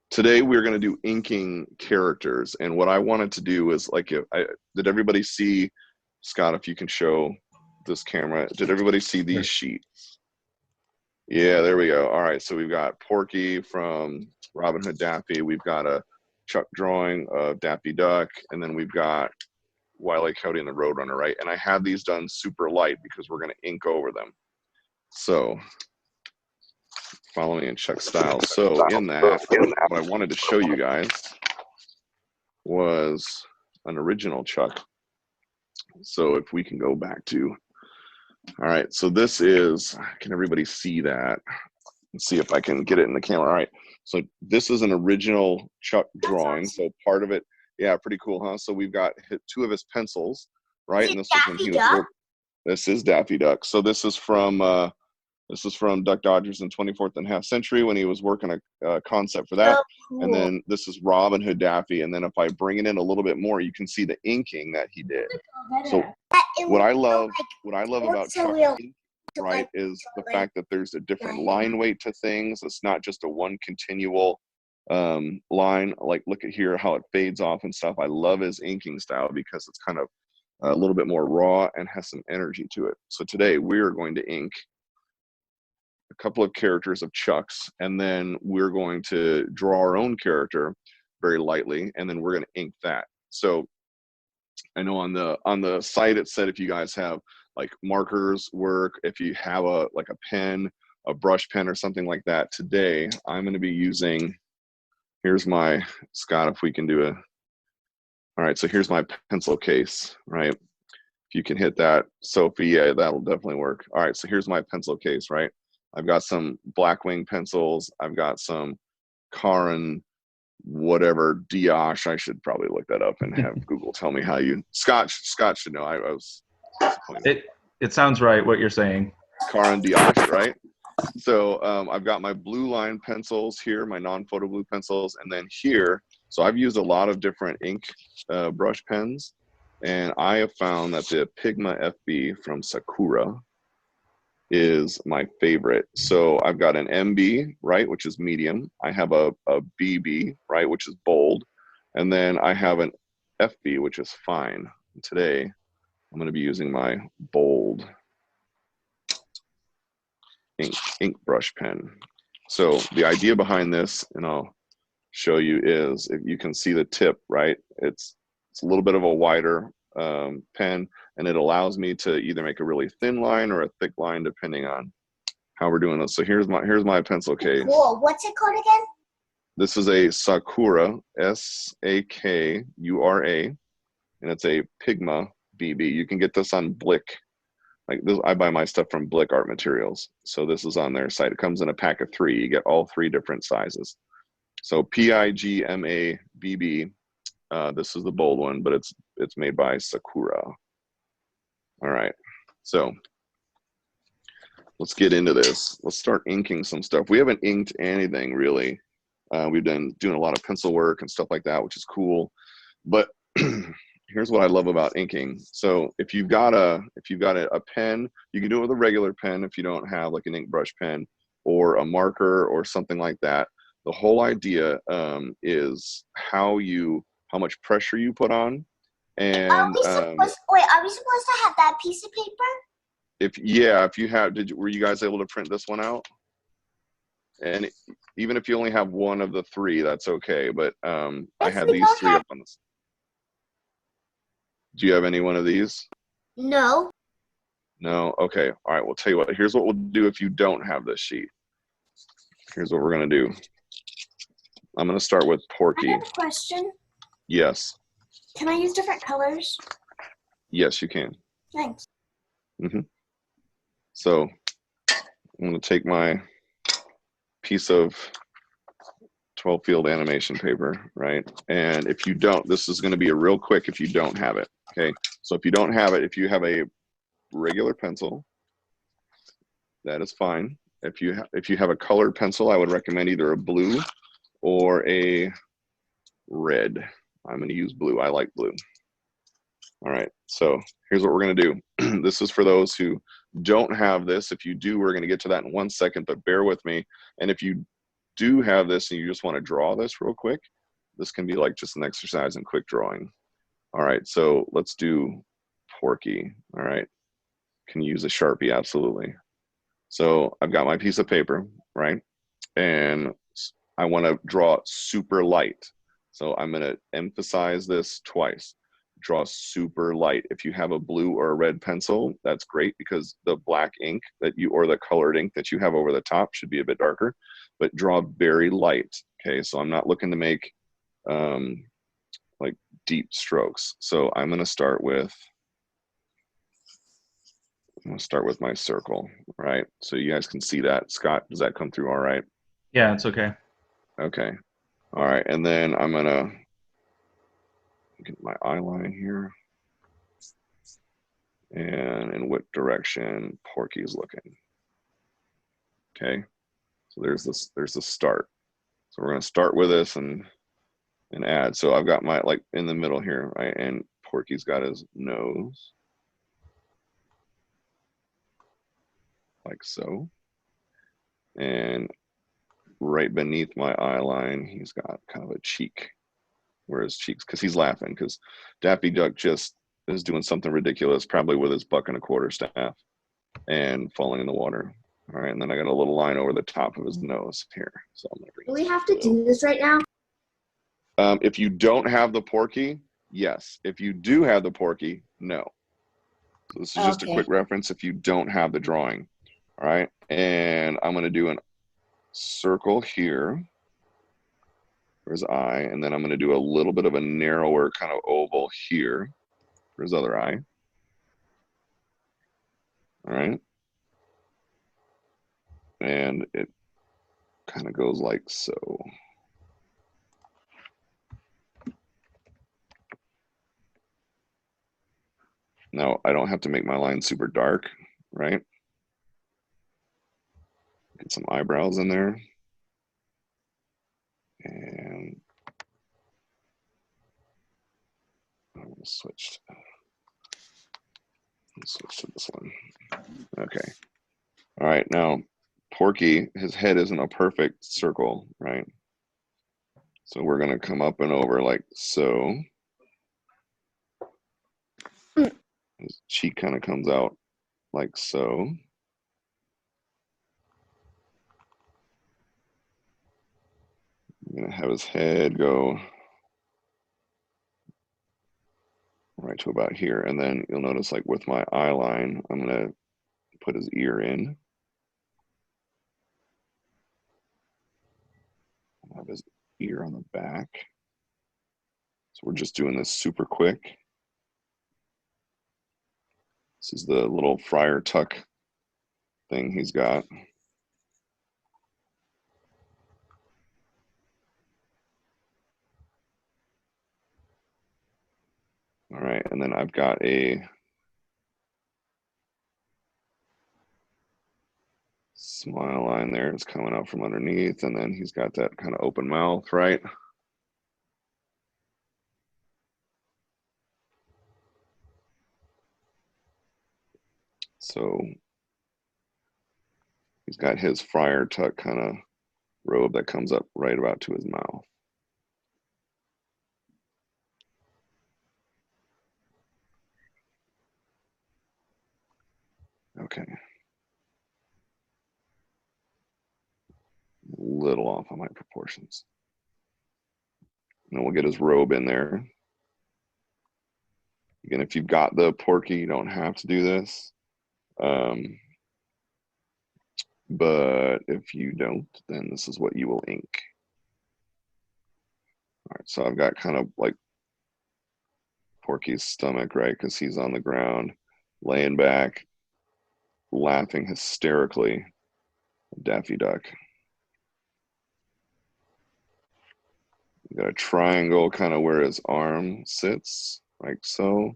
today we're going to do inking characters, and what I wanted to do is like, did everybody see, Scott, if you can show this camera, did everybody see these sheets? Yeah, there we go. All right, so we've got Porky from Robin Hood Daffy, we've got a Chuck drawing of Daffy Duck, and then we've got Wiley Coyote and the Roadrunner, right? And I had these done super light because we're going to ink over them. So follow me in Chuck style. So in that, what I wanted to show you guys was an original Chuck. So if we can go back to, all right, so this is, can everybody see that? Let's see if I can get it in the camera. All right, so this is an original Chuck drawing. So part of it, yeah, pretty cool, huh? So we've got two of his pencils, right? And this is when he was, this is Daffy Duck. So this is from Duck Dodgers in 24th and Half Century when he was working a concept for that. Cool. And then this is Robin Hood Daffy. And then if I bring it in a little bit more, you can see the inking that he did. So what I love about Chuck, right, is the fact that there's a different line weight to things. It's not just a one continual line. Like, look at here how it fades off and stuff. I love his inking style because it's kind of a little bit more raw and has some energy to it. So today we're going to ink a couple of characters of Chuck's, and then we're going to draw our own character very lightly, and then we're going to ink that. So I know on the site it said if you guys have like markers work, if you have a pen, a brush pen or something like that. Today I'm going to be using, here's my, Scott, if we can do a, all right, so here's my pencil case, right? If you can hit that, Sophie, yeah, that'll definitely work. All right, so here's my pencil case, right? I've got some Blackwing pencils. I've got some Caron, whatever, Dioche. I should probably look that up and have Google tell me how you, Scott should know. I was disappointed. It sounds right what you're saying. Caron Dioche, right? So I've got my blue line pencils here, my non-photo blue pencils, and then here, so I've used a lot of different ink brush pens, and I have found that the Pigma FB from Sakura is my favorite. So I've got an MB, right, which is medium. I have a BB, right, which is bold. And then I have an FB, which is fine. And today, I'm going to be using my bold ink brush pen. So the idea behind this, and I'll show you, is if you can see the tip, right? It's a little bit of a wider pen, and it allows me to either make a really thin line or a thick line depending on how we're doing this. So here's my pencil case. Cool. What's it called again? This is a Sakura, S-A-K-U-R-A, and it's a Pigma BB. You can get this on Blick. Like this, I buy my stuff from Blick Art Materials. So this is on their site. It comes in a pack of 3. You get all 3 different sizes. So Pigma BB. This is the bold one, but it's made by Sakura. All right, so let's get into this. Let's start inking some stuff. We haven't inked anything really. We've been doing a lot of pencil work and stuff like that, which is cool. But here's what I love about inking. So if you've got a pen, you can do it with a regular pen if you don't have like an ink brush pen or a marker or something like that. The whole idea is how much pressure you put on. And are we supposed to have that piece of paper? If you have, were you guys able to print this one out? And even if you only have one of the 3, that's okay. But I had these 3 up on this. Do you have any one of these? No. No? Okay. All right, we'll tell you what. Here's what we'll do if you don't have this sheet. Here's what we're going to do. I'm going to start with Porky. I have a question. Yes. Can I use different colors? Yes, you can. Thanks. So I'm going to take my piece of 12 field animation paper, right? And if you don't, this is going to be a real quick if you don't have it. Okay. So if you don't have it, if you have a regular pencil, that is fine. If you have a colored pencil, I would recommend either a blue or a red. I'm going to use blue. I like blue. All right, so here's what we're going to do. This is for those who don't have this. If you do, we're going to get to that in 1 second, but bear with me. And if you do have this and you just want to draw this real quick, this can be like just an exercise in quick drawing. All right, so let's do Porky. All right, can use a Sharpie, absolutely. So I've got my piece of paper, right? And I want to draw super light. So I'm going to emphasize this twice. Draw super light. If you have a blue or a red pencil, that's great because the black ink that you, or the colored ink that you have over the top should be a bit darker, but draw very light. Okay, so I'm not looking to make like deep strokes. So I'm going to start with my circle, right? So you guys can see that. Scott, does that come through all right? Yeah, it's okay. Okay. All right, and then I'm gonna get my eye line here. And in what direction Porky is looking. Okay. So there's the start. So we're gonna start with this and add. So I've got my, like in the middle here, right? And Porky's got his nose. Like so. And right beneath my eye line, he's got kind of a cheek. Where his cheeks, because he's laughing, because Daffy Duck just is doing something ridiculous, probably with his buck and a quarter staff and falling in the water. All right, and then I got a little line over the top of his nose here. So I'm gonna bring. Do we have to do this right now? If you don't have the Porky, yes. If you do have the Porky, no. So this is just a quick reference if you don't have the drawing. All right, and I'm gonna do a circle here for his eye, and then I'm gonna do a little bit of a narrower kind of oval here for his other eye. All right. And it kind of goes like so. Now, I don't have to make my line super dark, right? Get some eyebrows in there. And I'm going to switch to this one. Okay. All right. Now, Porky, his head isn't a perfect circle, right? So we're going to come up and over like so. His cheek kind of comes out like so. I'm going to have his head go right to about here. And then you'll notice, like with my eye line, I'm going to put his ear in. I'll have his ear on the back. So we're just doing this super quick. This is the little Friar Tuck thing he's got. All right, and then I've got a smile line there. It's coming out from underneath, and then he's got that kind of open mouth, right? So he's got his Friar Tuck kind of robe that comes up right about to his mouth. Okay. A little off on my proportions. And then we'll get his robe in there. Again, if you've got the Porky, you don't have to do this. But if you don't, then this is what you will ink. All right, so I've got kind of like Porky's stomach, right? Because he's on the ground, laying back, laughing hysterically. Daffy Duck. You got a triangle kind of where his arm sits, like so.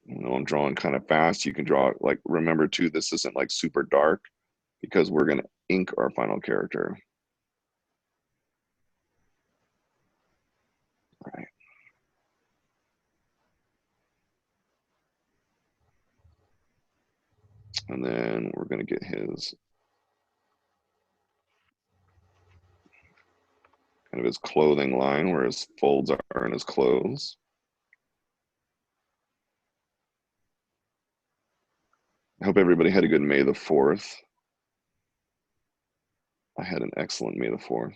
You know, I'm drawing kind of fast. You can draw, like, remember too, this isn't like super dark because we're going to ink our final character. All right. And then we're going to get his kind of his clothing line where his folds are in his clothes. I hope everybody had a good May the 4th. I had an excellent May the 4th.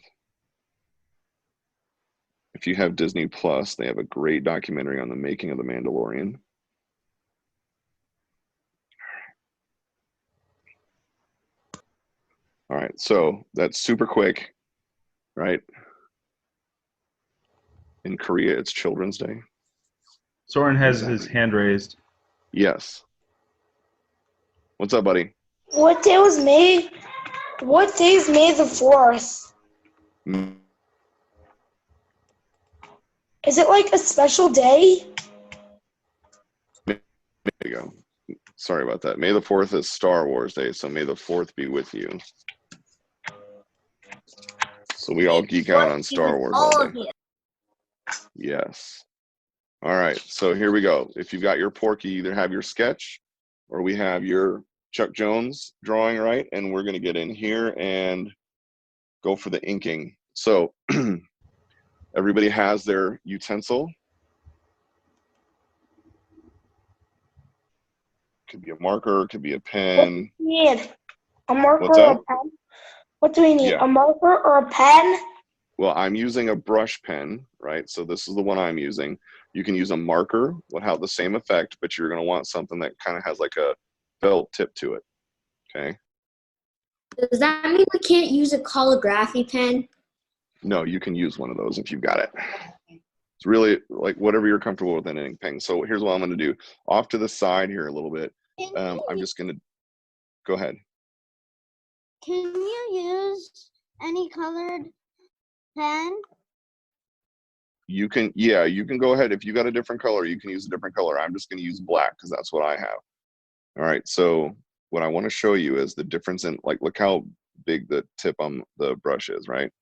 If you have Disney Plus, they have a great documentary on the making of The Mandalorian. All right, so that's super quick, right? In Korea, it's Children's Day. Soren has his hand raised. Yes. What's up, buddy? What day was May? What day is May the 4th? Is it like a special day? There you go. Sorry about that. May the 4th is Star Wars Day, so may the 4th be with you. So we all geek out on Star Wars all day. Yes. All right, so here we go. If you've got your Porky, either have your sketch or we have your Chuck Jones drawing, right? And we're going to get in here and go for the inking. So everybody has their utensil. Could be a marker, could be a pen. What do we need? A marker What's or that? a pen? What do we need? Yeah. A marker or a pen? Well, I'm using a brush pen, right? So this is the one I'm using. You can use a marker, will have the same effect, but you're going to want something that kind of has like a felt tip to it, okay? Does that mean we can't use a calligraphy pen? No, you can use one of those if you've got it. It's really like whatever you're comfortable with in an ink pen. So here's what I'm going to do. Off to the side here a little bit, I'm just going to, go ahead. Can you use any colored pen? You can, yeah, you can go ahead. If you got a different color, you can use a different color. I'm just going to use black because that's what I have. All right, so what I want to show you is the difference in, like, look how big the tip on the brush is, right?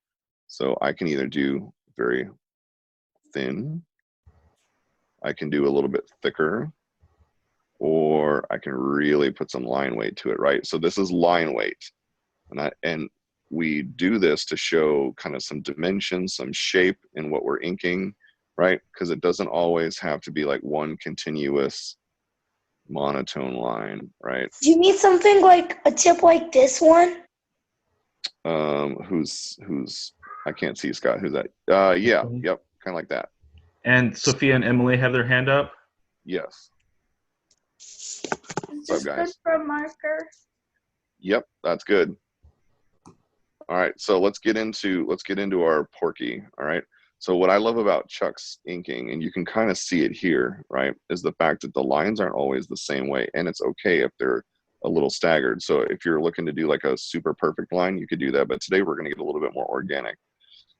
So I can either do very thin, I can do a little bit thicker, or I can really put some line weight to it, right? So this is line weight. And we do this to show kind of some dimension, some shape in what we're inking, right? Because it doesn't always have to be like one continuous monotone line, right? Do you need something like a tip like this one? Who's I can't see Scott. Who's that? Yeah, yep, kind of like that. And Sophia and Emily have their hand up. Yes. Is What's up, this good guys? for a marker? Yep, that's good. All right, so let's get into our Porky. All right. So what I love about Chuck's inking, and you can kind of see it here, right, is the fact that the lines aren't always the same way, and it's okay if they're a little staggered. So if you're looking to do like a super perfect line, you could do that. But today we're going to get a little bit more organic.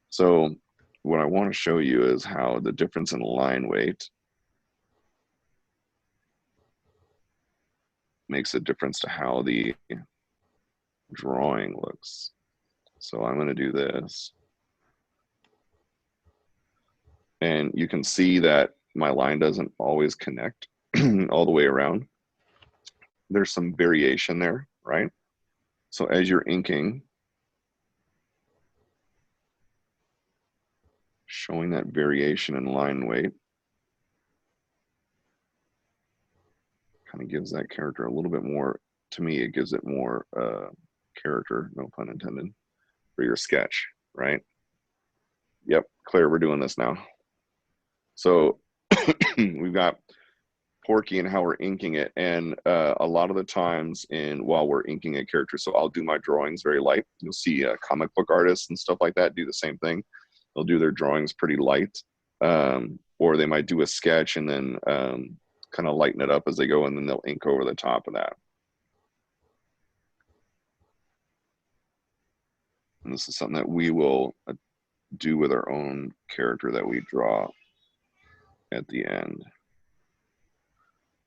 So what I want to show you is how the difference in line weight makes a difference to how the drawing looks. So I'm going to do this. And you can see that my line doesn't always connect all the way around. There's some variation there, right? So as you're inking, showing that variation in line weight kind of gives that character a little bit more, to me, it gives it more character, no pun intended, for your sketch, right? Yep, Claire, we're doing this now. So we've got Porky and how we're inking it, and a lot of the times while we're inking a character, so I'll do my drawings very light. You'll see comic book artists and stuff like that do the same thing. They'll do their drawings pretty light, or they might do a sketch and then kind of lighten it up as they go, and then they'll ink over the top of that. And this is something that we will do with our own character that we draw at the end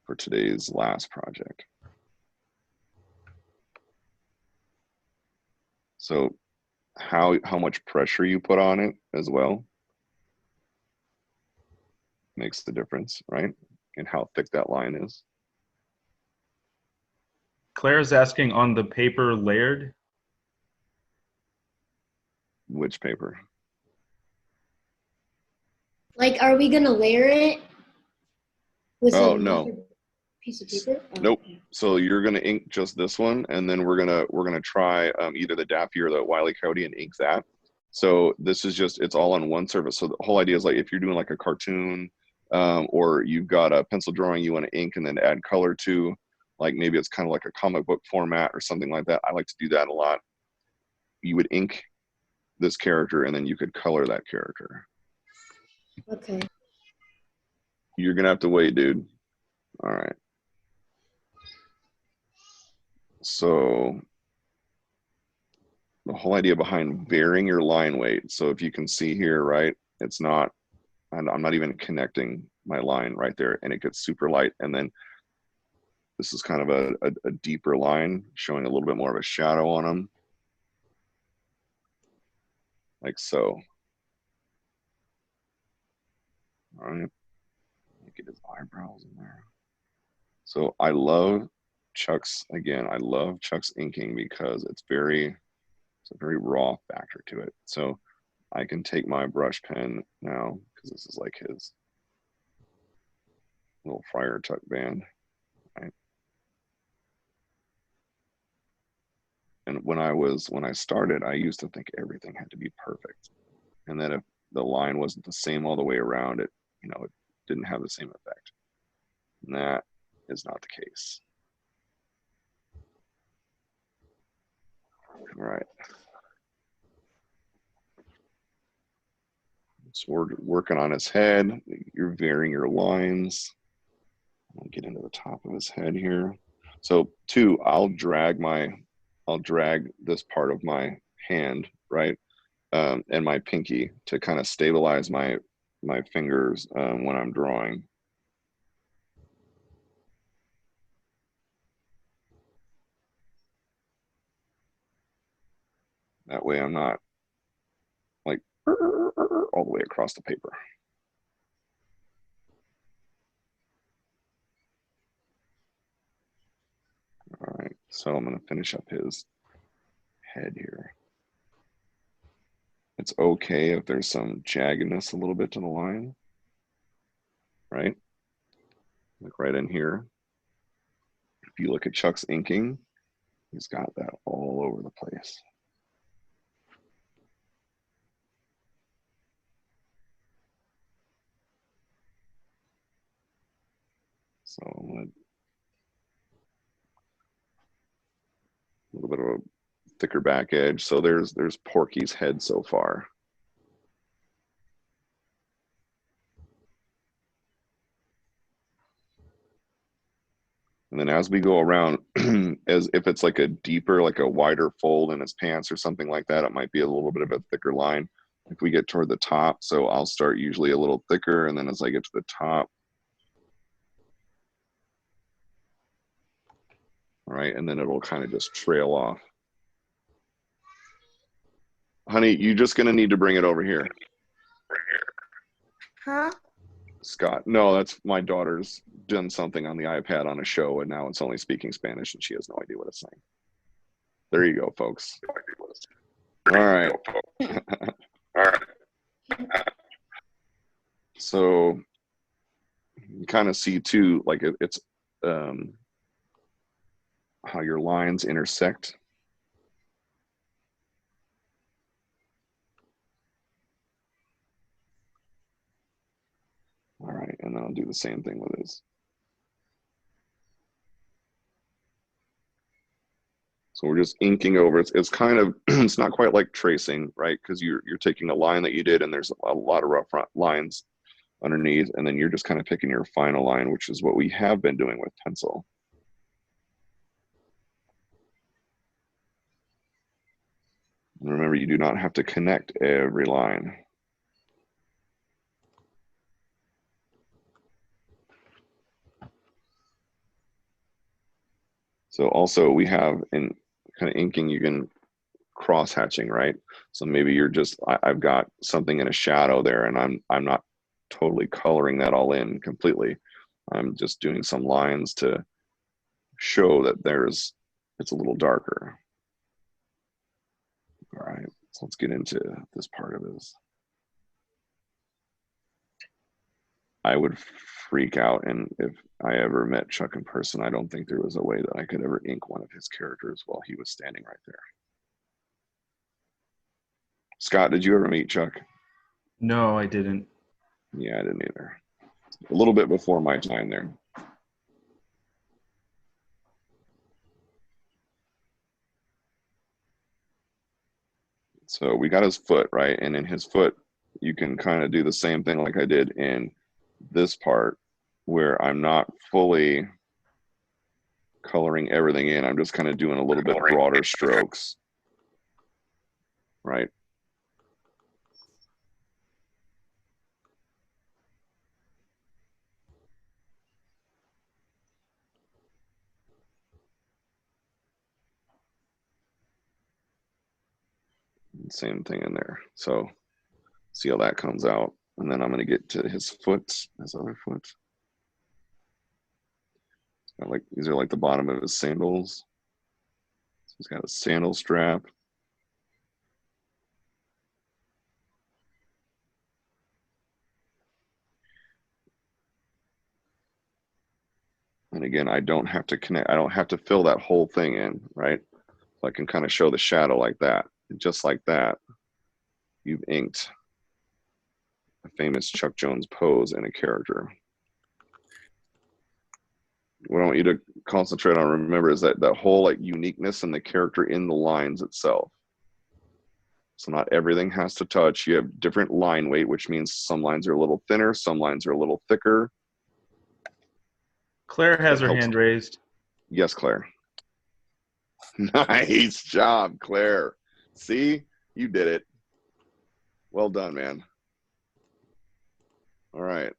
for today's last project. So how much pressure you put on it as well makes the difference, right? And how thick that line is. Claire's asking, on the paper layered? Which paper? Like, are we gonna layer it with Oh, another no. piece of paper? Oh, Nope. okay. So you're gonna ink just this one, and then we're gonna try either the Daffy or the Wiley Coyote and ink that. So this is just, it's all on one surface. So the whole idea is like if you're doing like a cartoon, or you've got a pencil drawing you want to ink and then add color to, like maybe it's kind of like a comic book format or something like that. I like to do that a lot. You would ink this character and then you could color that character. Okay. You're gonna have to wait, dude. All right. So the whole idea behind varying your line weight. So if you can see here, right, it's not, and I'm not even connecting my line right there, and it gets super light. And then this is kind of a deeper line showing a little bit more of a shadow on them, like so. All right, get his eyebrows in there. So I love Chuck's, again, I love Chuck's inking because it's a very raw factor to it. So I can take my brush pen now, because this is like his little Friar Tuck band, right? And when I started, I used to think everything had to be perfect. And then if the line wasn't the same all the way around, it didn't have the same effect. And that is not the case. All right. So we're working on his head. You're varying your lines. I'll get into the top of his head here. So two, I'll drag this part of my hand, right? And my pinky to kind of stabilize my fingers when I'm drawing. That way I'm not like all the way across the paper. All right, so I'm going to finish up his head here. It's okay if there's some jaggedness a little bit to the line, right? Like right in here. If you look at Chuck's inking, he's got that all over the place. So I'm gonna, a little bit of a thicker back edge. So there's Porky's head so far. And then as we go around, as if it's like a deeper, like a wider fold in his pants or something like that, it might be a little bit of a thicker line. If we get toward the top, so I'll start usually a little thicker, and then as I get to the top, all right, and then it'll kind of just trail off. Honey, you're just gonna need to bring it over here. Huh? Scott, no, that's my daughter's done something on the iPad on a show, and now it's only speaking Spanish, and she has no idea what it's saying. There you go, folks. All right. All right. So you kind of see too, like it's how your lines intersect. All right, and then I'll do the same thing with his. So we're just inking over. It's kind of, it's not quite like tracing, right? Because you're taking a line that you did, and there's a lot of rough lines underneath, and then you're just kind of picking your final line, which is what we have been doing with pencil. And remember, you do not have to connect every line. So also we have in kind of inking, you can cross hatching, right? So maybe you're just, I've got something in a shadow there, and I'm not totally coloring that all in completely. I'm just doing some lines to show that it's a little darker. All right, so let's get into this part of this. I would freak out. And if I ever met Chuck in person, I don't think there was a way that I could ever ink one of his characters while he was standing right there. Scott, did you ever meet Chuck? No, I didn't. Yeah, I didn't either. A little bit before my time there. So we got his foot, right? And in his foot, you can kind of do the same thing like I did in this part, where I'm not fully coloring everything in. I'm just kind of doing a little bit broader strokes, right? Same thing in there. So see how that comes out. And then I'm going to get to his foot, his other foot. Like, these are like the bottom of his sandals. So he's got a sandal strap. And again, I don't have to connect, I don't have to fill that whole thing in, right? So I can kind of show the shadow like that. And just like that, you've inked a famous Chuck Jones pose in a character. What I want you to concentrate on, remember, is that whole like uniqueness in the character in the lines itself. So not everything has to touch. You have different line weight, which means some lines are a little thinner, some lines are a little thicker. Claire has her hand raised. Yes, Claire. Nice job, Claire. See, you did it. Well done, man. All right.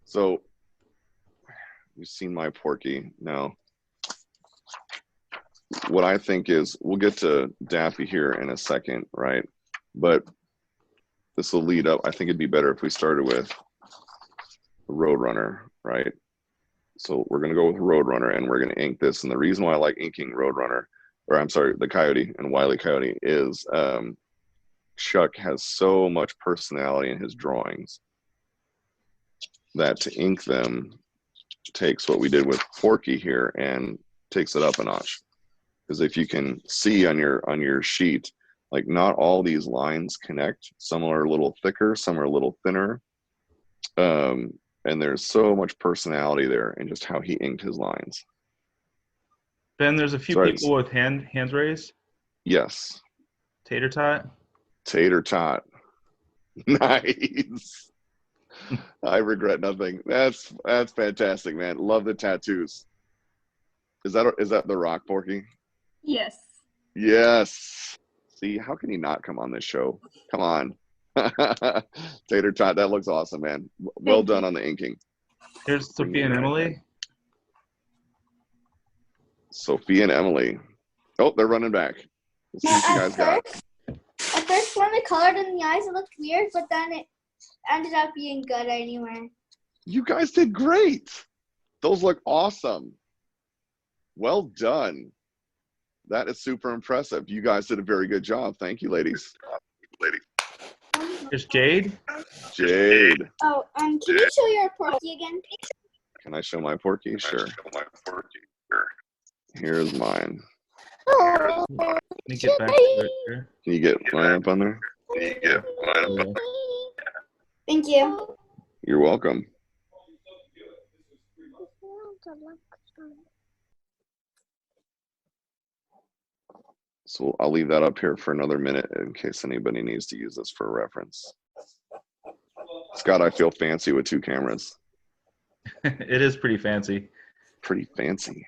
So you've seen my Porky. Now, what I think is, we'll get to Daffy here in a second, right? But this will lead up. I think it'd be better if we started with Roadrunner, right? So we're going to go with Roadrunner, and we're going to ink this. And the reason why I like inking Roadrunner, or I'm sorry, the Coyote and Wiley Coyote, is Chuck has so much personality in his drawings that to ink them takes what we did with Porky here and takes it up a notch. Because if you can see on your sheet, like, not all these lines connect. Some are a little thicker, some are a little thinner. And there's so much personality there in just how he inked his lines. Ben, there's a few people with hands raised. Yes. Tater Tot. Tater Tot. Nice. I regret nothing. That's fantastic, man. Love the tattoos. Is that the Rock, Porky? Yes. Yes. See, how can he not come on this show? Come on. Tater Tot, that looks awesome, man. Well done on the inking. Here's Sophia and Emily. Sophia and Emily. Oh, they're running back. Let's see what you guys got. At first, when we colored in the eyes, it looked weird, but then it ended up being good anyway. You guys did great. Those look awesome. Well done. That is super impressive. You guys did a very good job. Thank you, ladies. Here's Jade. Jade. Oh, can you show your Porky again? Can I show my Porky? Sure. Here's mine. Oh, Let me get back to it here. Can you get mine up on there? Yeah. thank you. You're welcome. So I'll leave that up here for another minute in case anybody needs to use this for reference. Scott, I feel fancy with two cameras. It is pretty fancy. Pretty fancy.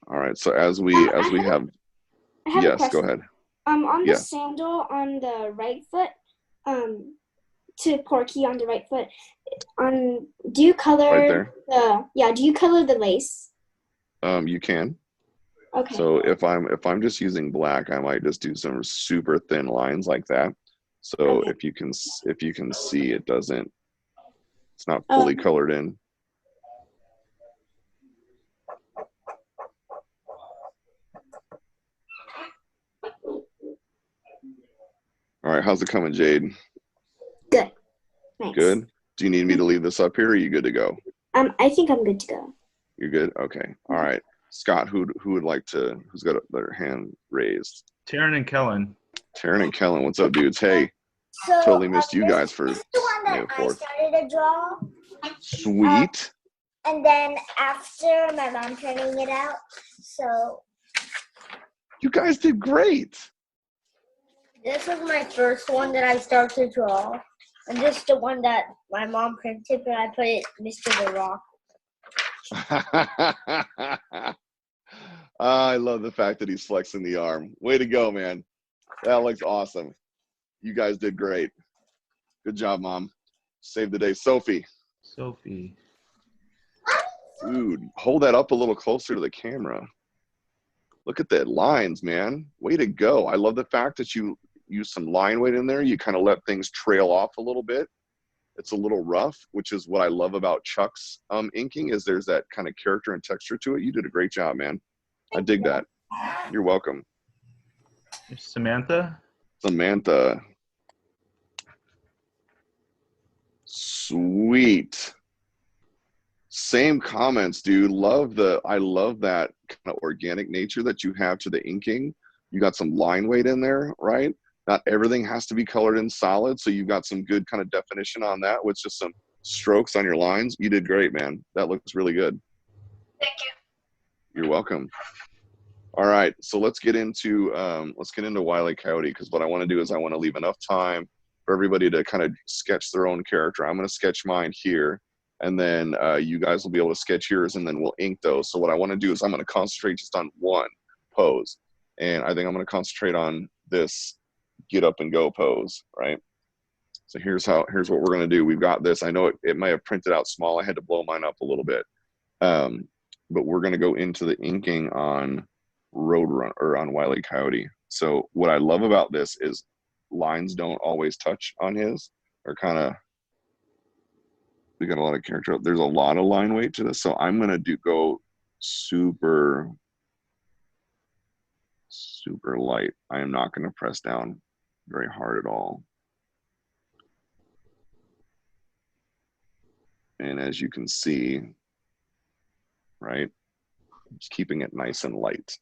All right, so as we have I have a yes, question. go ahead. On the sandal on the right foot, to Porky on the right foot, do you color Right there? do you color the lace? You can. Okay. So if I'm just using black, I might just do some super thin lines like that. So Okay. if you can see, it's not fully colored in. All right, how's it coming, Jade? Good. Thanks. Good? Do you need me to leave this up here, or are you good to go? I think I'm good to go. You're good? Okay. All right. Scott, who's got their hand raised? Taryn and Kellen. Taryn and Kellen, what's up, dudes? Hey, So, totally missed you guys for this is the one May that I 4th. started to draw. Sweet. And then after my mom turning it out, so You guys did great. this was my first one that I started to draw. And this is the one that my mom printed, but I put it Mr. The Rock. I love the fact that he's flexing the arm. Way to go, man. That looks awesome. You guys did great. Good job, Mom. Saved the day. Sophie. Sophie. Dude, hold that up a little closer to the camera. Look at the lines, man. Way to go. I love the fact that you use some line weight in there. You kind of let things trail off a little bit. It's a little rough, which is what I love about Chuck's inking, is there's that kind of character and texture to it. You did a great job, man. I dig that. You're welcome. Samantha. Samantha. Sweet. Same comments, dude. I love that kind of organic nature that you have to the inking. You got some line weight in there, right? Not everything has to be colored in solid, so you've got some good kind of definition on that with just some strokes on your lines. You did great, man. That looks really good. Thank you. You're welcome. All right, so let's get into Wiley Coyote, because what I want to do is I want to leave enough time for everybody to kind of sketch their own character. I'm going to sketch mine here, and then you guys will be able to sketch yours, and then we'll ink those. So what I want to do is I'm going to concentrate just on one pose, and I think I'm going to concentrate on this get up and go pose, right? So here's what we're going to do. We've got this. I know it might have printed out small. I had to blow mine up a little bit, but we're going to go into the inking on Roadrunner, or on Wiley Coyote. So what I love about this is lines don't always touch on his, or kind of, we got a lot of character. There's a lot of line weight to this, so I'm gonna go super light. I am not going to press down very hard at all. And as you can see, right, just keeping it nice and light.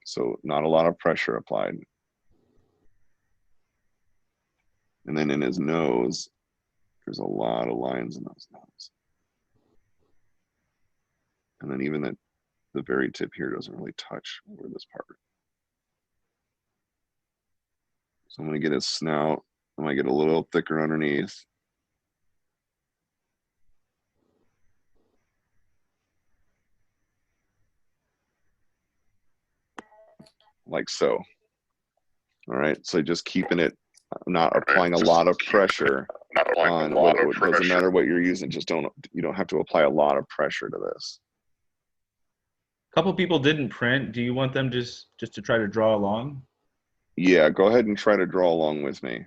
So not a lot of pressure applied. And then in his nose, there's a lot of lines in those nose. And then even the very tip here doesn't really touch over this part. So I'm going to get his snout. I'm going to get a little thicker underneath. Like so. All right, so just keeping it, not applying a lot of pressure on what doesn't matter what you're using, you don't have to apply a lot of pressure to this. A couple people didn't print. Do you want them just to try to draw along? Yeah, go ahead and try to draw along with me.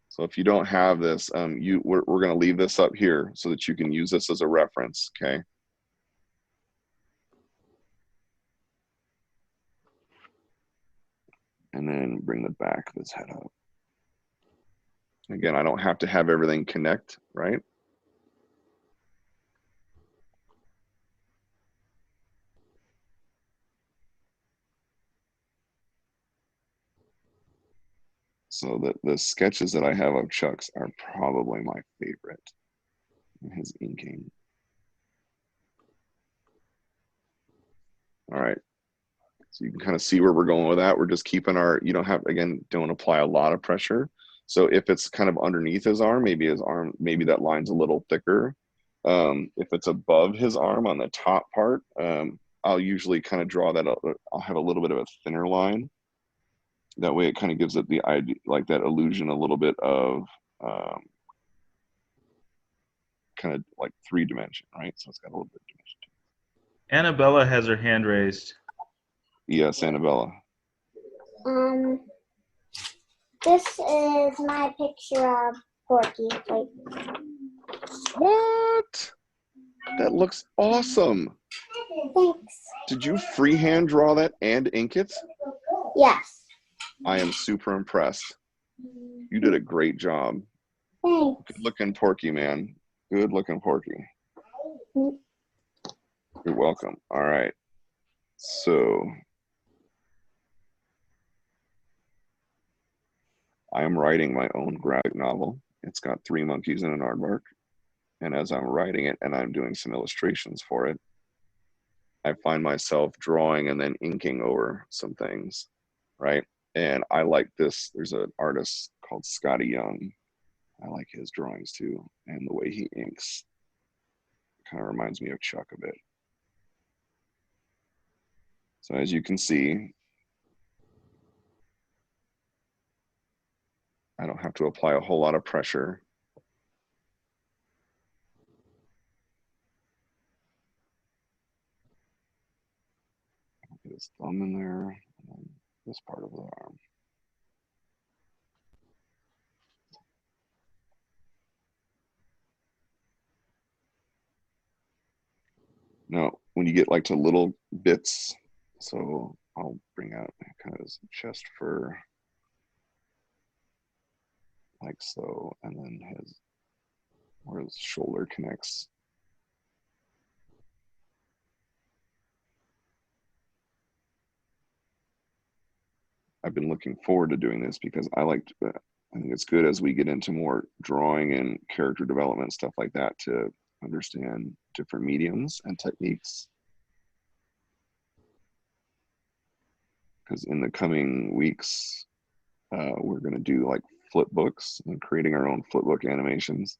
So if you don't have this, we're going to leave this up here so that you can use this as a reference, okay? And then bring the back of his head up. Again, I don't have to have everything connect, right? So the sketches that I have of Chuck's are probably my favorite in his inking. All right. So you can kind of see where we're going with that. We're just keeping don't apply a lot of pressure. So if it's kind of underneath his arm, maybe that line's a little thicker. If it's above his arm on the top part, I'll usually kind of draw that up. I'll have a little bit of a thinner line. That way it kind of gives it the idea, like that illusion, a little bit of kind of like 3-dimension, right? So it's got a little bit of dimension to it. Annabella has her hand raised. Yes, Annabella. This is my picture of Porky. What? That looks awesome. Thanks. Did you freehand draw that and ink it? Yes. I am super impressed. You did a great job. Thanks. Good looking Porky, man. Good looking Porky. You're welcome. All right. So I am writing my own graphic novel. It's got 3 monkeys and an aardvark. And as I'm writing it and I'm doing some illustrations for it, I find myself drawing and then inking over some things, right? And I like this. There's an artist called Scotty Young. I like his drawings too. And the way he inks kind of reminds me of Chuck a bit. So as you can see, I don't have to apply a whole lot of pressure. Get his thumb in there, and then this part of the arm. Now, when you get like to little bits, so I'll bring out kind of his chest fur, like so, and then where his shoulder connects. I've been looking forward to doing this because I think it's good as we get into more drawing and character development, stuff like that, to understand different mediums and techniques. Because in the coming weeks, we're going to do like flip books and creating our own flip book animations.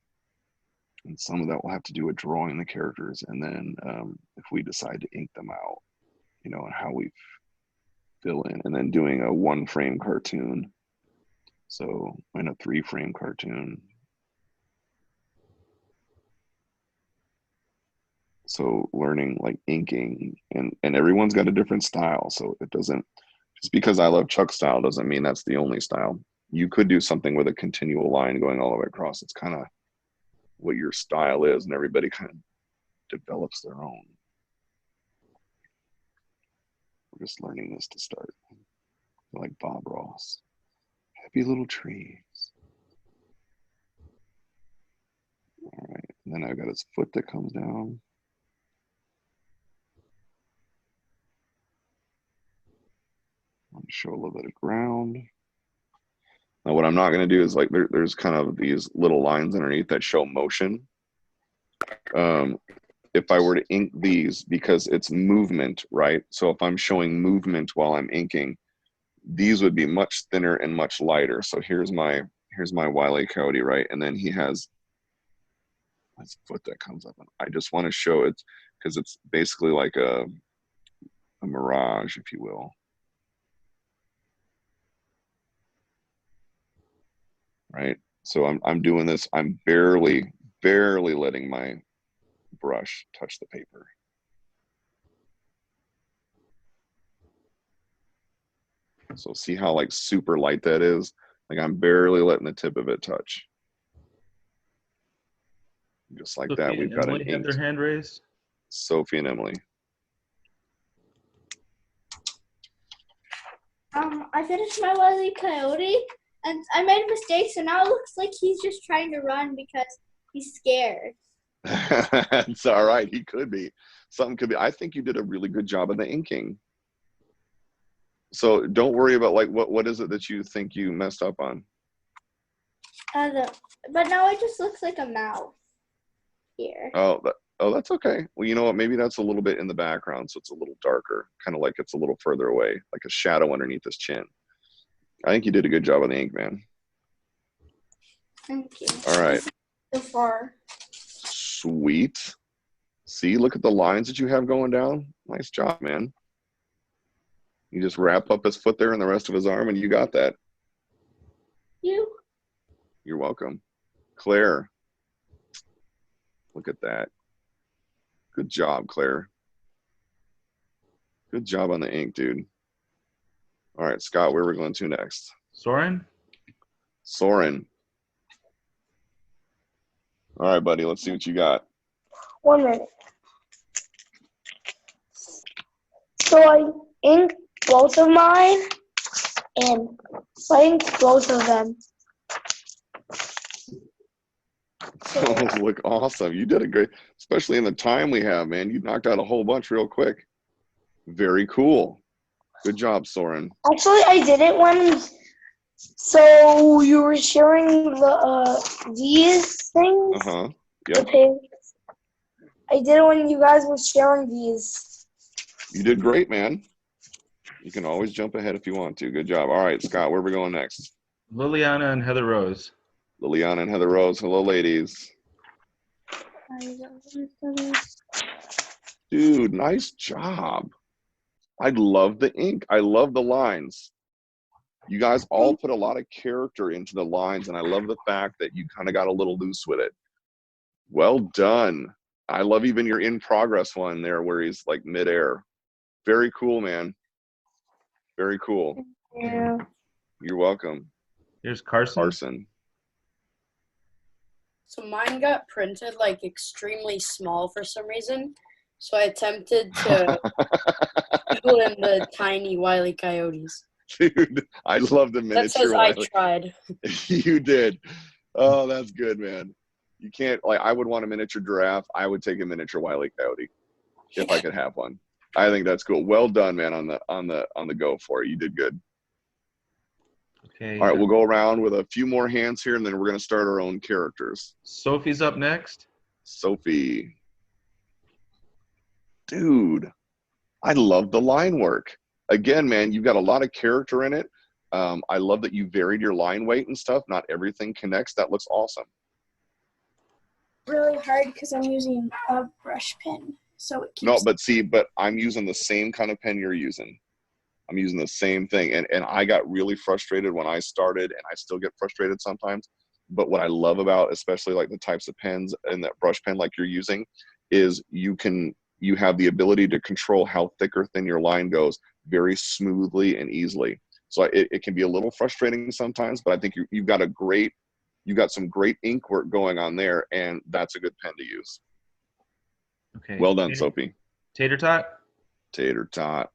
And some of that will have to do with drawing the characters. And then if we decide to ink them out, you know, and how we fill in, and then doing a 1-frame cartoon. So in a 3-frame cartoon. So learning like inking, and everyone's got a different style. So it doesn't, just because I love Chuck's style doesn't mean that's the only style. You could do something with a continual line going all the way across. It's kind of what your style is, and everybody kind of develops their own. We're just learning this to start. Like Bob Ross. Happy little trees. All right, and then I've got his foot that comes down. I'm gonna show a little bit of ground. Now what I'm not gonna do is like, there's kind of these little lines underneath that show motion. If I were to ink these, because it's movement, right? So if I'm showing movement while I'm inking, these would be much thinner and much lighter. So here's my Wiley Coyote, right? And then he has his foot that comes up. And I just want to show it because it's basically like a mirage, if you will. Right? So I'm doing this, I'm barely letting my brush touch the paper. So see how like super light that is? Like I'm barely letting the tip of it touch. Just like Sophie that, we've got an Emily had ink. their hand raised. Sophie and Emily. I finished my Wiley Coyote, and I made a mistake, so now it looks like he's just trying to run because he's scared. It's all right. He could be. Something could be. I think you did a really good job of the inking. So don't worry about like what is it that you think you messed up on? But now it just looks like a mouth here. Oh, that's okay. Well, you know what? Maybe that's a little bit in the background, so it's a little darker, kind of like it's a little further away, like a shadow underneath his chin. I think you did a good job on the ink, man. Thank you. All right. So far. Sweet. See, look at the lines that you have going down. Nice job, man. You just wrap up his foot there and the rest of his arm, and you got that. You're welcome. Claire. Look at that. Good job, Claire. Good job on the ink, dude. All right, Scott, where are we going to next? Soren? Soren. All right, buddy, let's see what you got. 1 minute. So I inked both of mine, in. So I inked both of them. Those look awesome. You did a great, especially in the time we have, man. You knocked out a whole bunch real quick. Very cool. Good job, Soren. Actually, I did it when. So you were sharing these things. Uh-huh. The Yep. pigs. I did it when you guys were sharing these. You did great, man. You can always jump ahead if you want to. Good job. All right, Scott, where are we going next? Liliana and Heather Rose. Liliana and Heather Rose. Hello, ladies. Dude, nice job. I love the ink. I love the lines. You guys all put a lot of character into the lines, and I love the fact that you kind of got a little loose with it. Well done. I love even your in progress one there where he's like midair. Very cool, man. Very cool. Yeah. You're welcome. Here's Carson. Carson. So mine got printed like extremely small for some reason. So I attempted to do in the tiny Wiley Coyotes. Dude, I love the That miniature says I Wiley. tried. You did. Oh, that's good, man. You can't, like, I would want a miniature giraffe. I would take a miniature Wiley Coyote if I could have one. I think that's cool. Well done, man, on the go for it. You did good. Okay. All right, we'll go around with a few more hands here, and then we're going to start our own characters. Sophie's up next. Sophie. Dude, I love the line work. Again, man, you've got a lot of character in it. I love that you varied your line weight and stuff. Not everything connects. That looks awesome. Really hard because I'm using a brush pen, so it keeps. No, but I'm using the same kind of pen you're using. I'm using the same thing. And I got really frustrated when I started, and I still get frustrated sometimes. But what I love about, especially like the types of pens and that brush pen like you're using, is you have the ability to control how thick or thin your line goes very smoothly and easily. So it can be a little frustrating sometimes, but I think you've got some great ink work going on there, and that's a good pen to use. Okay. Well done, Sophie. Tater Tot. Tater Tot.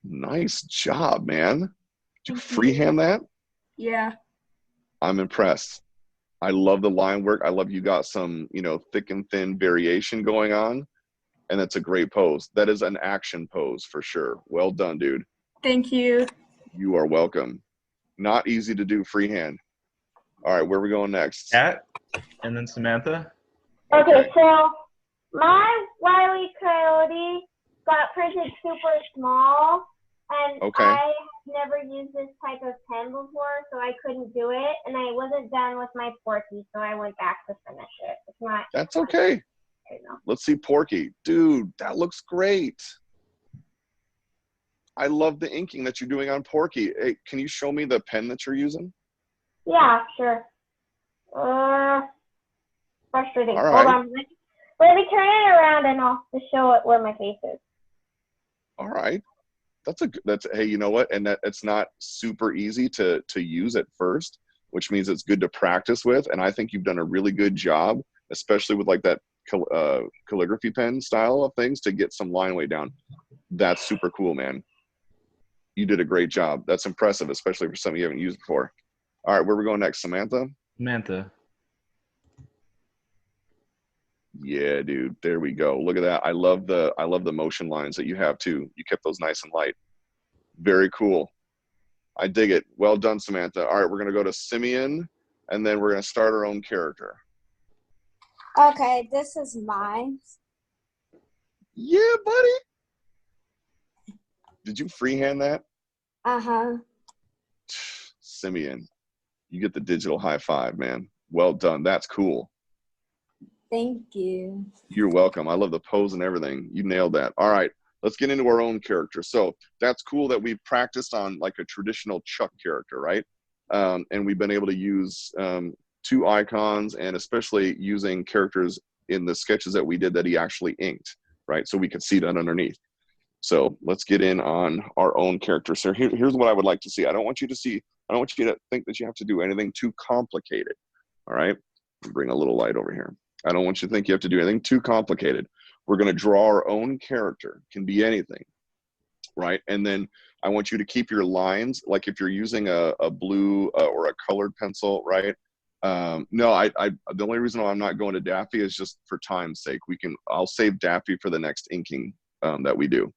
Nice job, man. Did you freehand that? Yeah. I'm impressed. I love the line work. I love you got some, thick and thin variation going on, and that's a great pose. That is an action pose for sure. Well done, dude. Thank you. You are welcome. Not easy to do freehand. All right, where are we going next? Cat. And then Samantha. Okay, so my Wiley Coyote got printed super small, and Okay. I have never used this type of pen before, so I couldn't do it, and I wasn't done with my Porky, so I went back to finish it. It's not. That's okay. Right now. Let's see Porky. Dude, that looks great. I love the inking that you're doing on Porky. Hey, can you show me the pen that you're using? Yeah, sure. Frustrating. All right. Hold on. Let me turn it around, and I'll just show it where my face is. All right. Hey, you know what? And that it's not super easy to use at first, which means it's good to practice with. And I think you've done a really good job, especially with like that calligraphy pen style of things, to get some line weight down. That's super cool, man. You did a great job. That's impressive, especially for something you haven't used before. All right, where are we going next, Samantha? Samantha. Yeah, dude. There we go. Look at that. I love the motion lines that you have too. You kept those nice and light. Very cool. I dig it. Well done, Samantha. All right, we're gonna go to Simeon, and then we're gonna start our own character. Okay, this is mine. Yeah, buddy. Did you freehand that? Uh-huh. Simeon, you get the digital high five, man. Well done. That's cool. Thank you. You're welcome. I love the pose and everything. You nailed that. All right, let's get into our own character. So that's cool that we've practiced on like a traditional Chuck character, right? And we've been able to use two icons, and especially using characters in the sketches that we did that he actually inked, right? So we could see that underneath. So let's get in on our own character. So here's what I would like to see. I don't want you to think that you have to do anything too complicated. All right, bring a little light over here. I don't want you to think you have to do anything too complicated. We're going to draw our own character. Can be anything, right? And then I want you to keep your lines, like if you're using a blue or a colored pencil, right? No, the only reason why I'm not going to Daffy is just for time's sake. I'll save Daffy for the next inking that we do.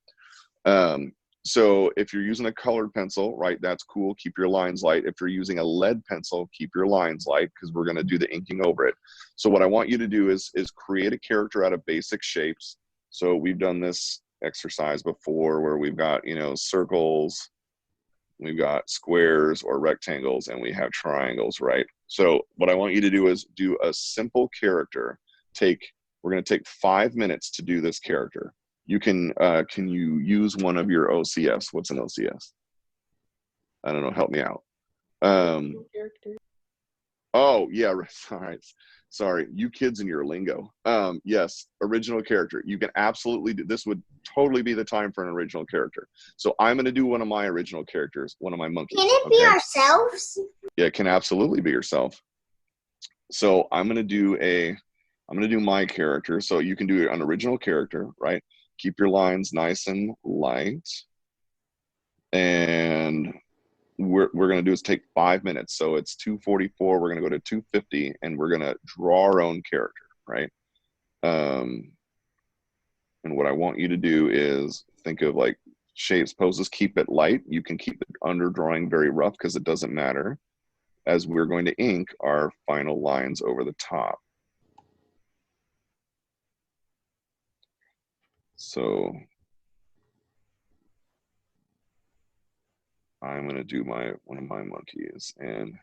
So if you're using a colored pencil, right, that's cool. Keep your lines light. If you're using a lead pencil, keep your lines light because we're going to do the inking over it. So what I want you to do is create a character out of basic shapes. So we've done this exercise before where we've got, circles, we've got squares or rectangles, and we have triangles, right? So what I want you to do is do a simple character. We're going to take 5 minutes to do this character. You can you use one of your OCS? What's an OCS? I don't know. Help me out. Oh yeah. All right. Sorry, you kids and your lingo. Yes, original character. You can absolutely do this. Would totally be the time for an original character. So I'm going to do one of my original characters, one of my monkeys. Can it be ourselves? Yeah, it can absolutely be yourself. So I'm going to do my character. So you can do an original character, right? Keep your lines nice and light. And we're going to do is take 5 minutes. So it's 2:44. We're going to go to 2:50 and we're going to draw our own character, right? And what I want you to do is think of like shapes, poses, keep it light. You can keep it under drawing very rough because it doesn't matter, as we're going to ink our final lines over the top. So I'm going to do one of my monkeys, and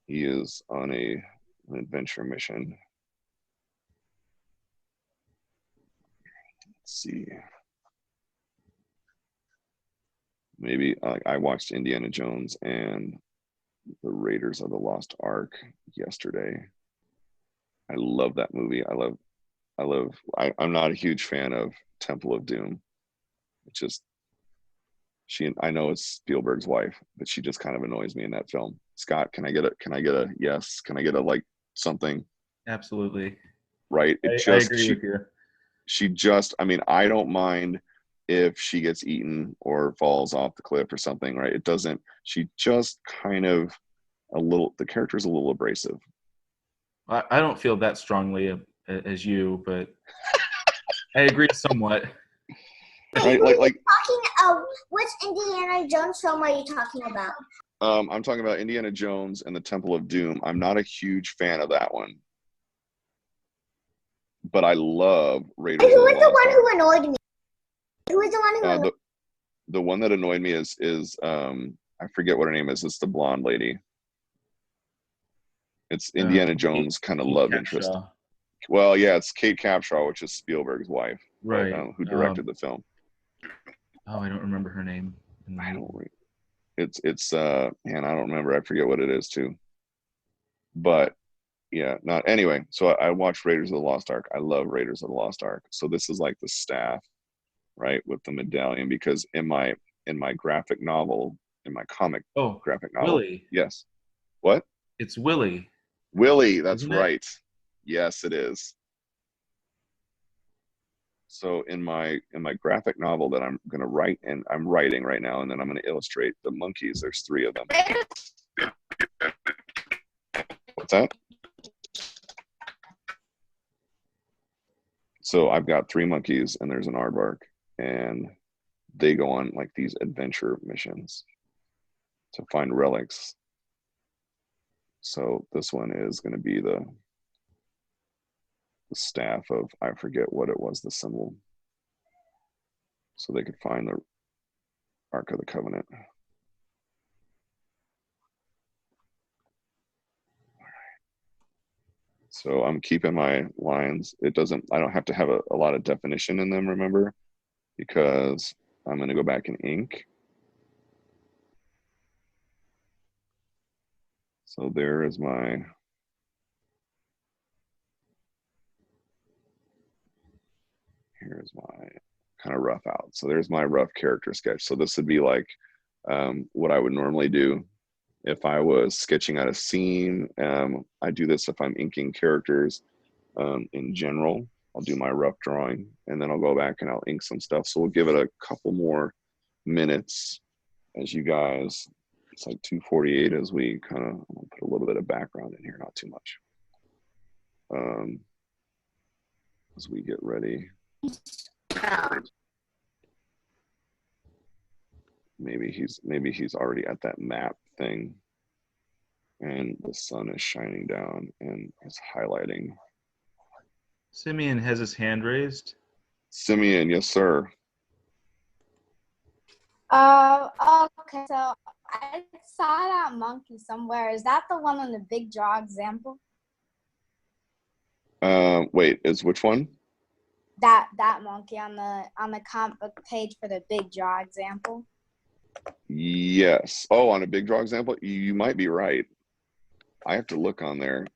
he is on an adventure mission. Let's see. Maybe I watched Indiana Jones and the Raiders of the Lost Ark yesterday. I love that movie. I'm not a huge fan of Temple of Doom. It's just I know it's Spielberg's wife, but she just kind of annoys me in that film. Scott, can I get a yes? Can I get a like something? Absolutely. Right. I agree with you. I don't mind if she gets eaten or falls off the cliff or something, right? She just kind of the character's a little abrasive. I don't feel that strongly as you, but I agree somewhat. Right, Which Indiana Jones film are you talking about? I'm talking about Indiana Jones and the Temple of Doom. I'm not a huge fan of that one, but I love Raiders of the Lost Ark. Who was the one who annoyed me? Who was the one who annoyed me? The one that annoyed me is I forget what her name is. It's the blonde lady. It's Indiana Jones' kind of love interest. Well, yeah, it's Kate Capshaw, which is Spielberg's wife, right? Who directed the film. Oh, I don't remember her name. I don't. It's man, I don't remember. I forget what it is too. But yeah, not anyway. So I watched Raiders of the Lost Ark. I love Raiders of the Lost Ark. So this is like the staff, right, with the medallion, because in my graphic novel, in my comic graphic novel. Willie. Yes. What? It's Willie. Willie, that's Isn't it? right. Yes, it is. So in my graphic novel that I'm going to write, and I'm writing right now, and then I'm going to illustrate the monkeys. There's 3 of them. What's that? So I've got 3 monkeys, and there's an aardvark, and they go on like these adventure missions to find relics. So this one is going to be the staff of, I forget what it was, the symbol, so they could find the Ark of the Covenant. So I'm keeping my lines. I don't have to have a lot of definition in them, remember, because I'm going to go back and ink. So there is my here's my kind of rough out. So there's my rough character sketch. So this would be like what I would normally do if I was sketching out a scene. I do this if I'm inking characters in general. I'll do my rough drawing, and then I'll go back and I'll ink some stuff. So we'll give it a couple more minutes as you guys, it's like 2:48 as we kind of put a little bit of background in here, not too much. As we get ready. Maybe he's already at that map thing, and the sun is shining down and it's highlighting. Simeon has his hand raised. Simeon, yes, sir. Okay, so I saw that monkey somewhere. Is that the one on the big draw example? Wait, is which one? That monkey on the comic book page for the big draw example. Yes. Oh, on a big draw example, you might be right. I have to look on there.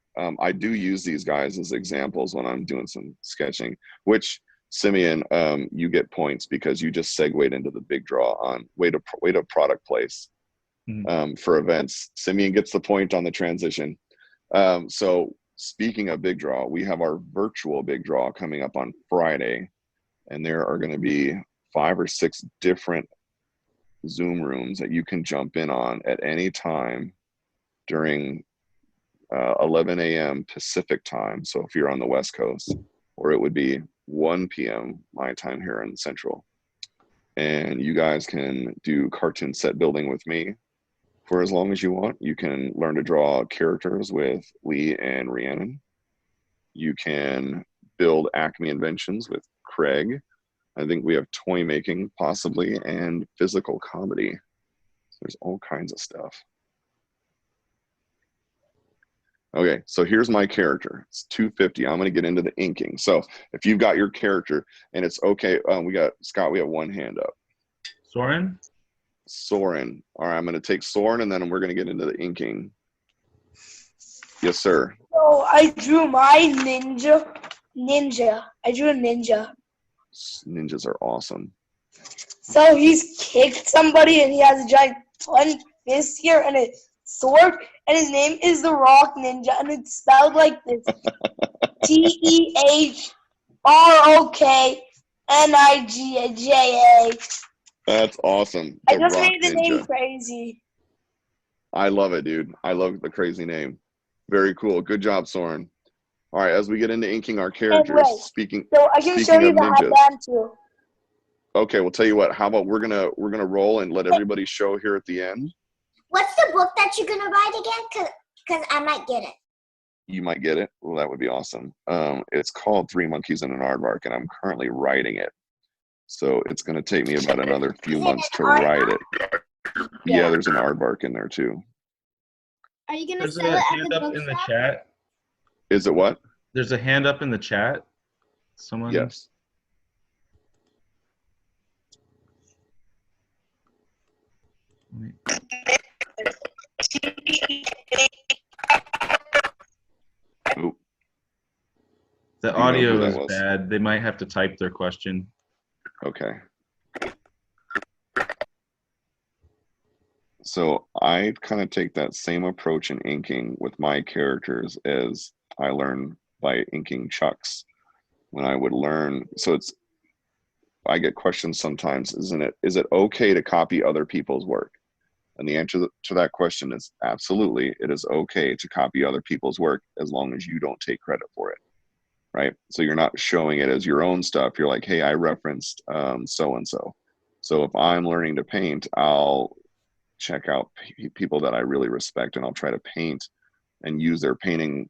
I do use these guys as examples when I'm doing some sketching, which Simeon, you get points because you just segued into the big draw on way to product place for events. Simeon gets the point on the transition. So speaking of big draw, we have our virtual big draw coming up on Friday, and there are going to be 5 or 6 different Zoom rooms that you can jump in on at any time during 11 a.m. Pacific time. So if you're on the West Coast, or it would be 1 p.m. my time here in Central. And you guys can do cartoon set building with me for as long as you want. You can learn to draw characters with Lee and Rhiannon. You can build Acme inventions with Craig. I think we have toy making possibly, and physical comedy. So there's all kinds of stuff. Okay, so here's my character. It's 250. I'm going to get into the inking. So if you've got your character and it's okay, we got Scott. We have one hand up. Soren? Soren. All right, I'm going to take Soren, and then we're going to get into the inking. Yes, sir. So I drew my ninja. I drew a ninja. Ninjas are awesome. So he's kicked somebody, and he has a giant fist here and a sword, and his name is the Rock Ninja, and it's spelled like this: TEHROKNIGJA. That's awesome. I just Rock made the name Ninja. crazy. I love it, dude. I love the crazy name. Very cool. Good job, Soren. All right, as we get into inking our characters, Anyway, so I can show you the headband too. Okay, we'll tell you what. How about we're gonna roll and let everybody show here at the end. What's the book that you're gonna write again? Cause I might get it. You might get it. Well, that would be awesome. It's called 3 Monkeys and an Aardvark, and I'm currently writing it. So it's going to take me about another few months to write it. Yeah, there's an aardvark in there too. Are you gonna There's sell a it at hand the up book in the shop? chat. Is it what? There's a hand up in the chat. Someone. Yes. Oop. The Do you know who audio that is was? bad. They might have to type their question. Okay. So I kind of take that same approach in inking with my characters as I learned by inking Chuck's. When I would learn, so I get questions sometimes, is it okay to copy other people's work? And the answer to that question is absolutely. It is okay to copy other people's work as long as you don't take credit for it, right? So you're not showing it as your own stuff. You're like, hey, I referenced so-and-so. So if I'm learning to paint, I'll check out people that I really respect, and I'll try to paint and use their painting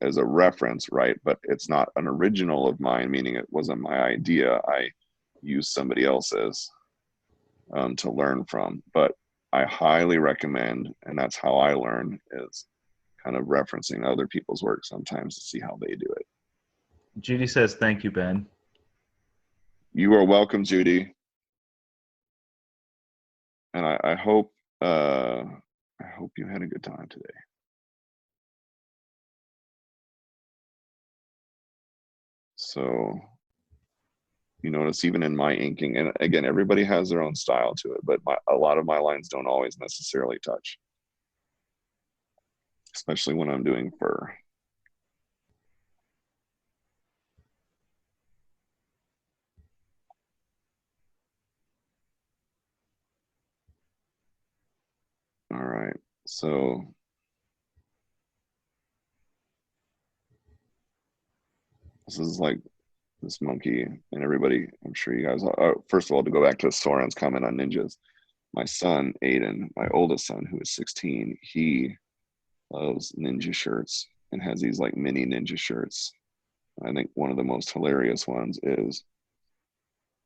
as a reference, right? But it's not an original of mine, meaning it wasn't my idea. I used somebody else's to learn from. But I highly recommend, and that's how I learn, is kind of referencing other people's work sometimes to see how they do it. Judy says, thank you, Ben. You are welcome, Judy. And I hope you had a good time today. So you notice even in my inking, and again, everybody has their own style to it, but a lot of my lines don't always necessarily touch, especially when I'm doing fur. So this is like this monkey and everybody. I'm sure you guys. First of all, to go back to Soren's comment on ninjas, my son Aiden, my oldest son, who is 16, he loves ninja shirts and has these like mini ninja shirts. I think one of the most hilarious ones is,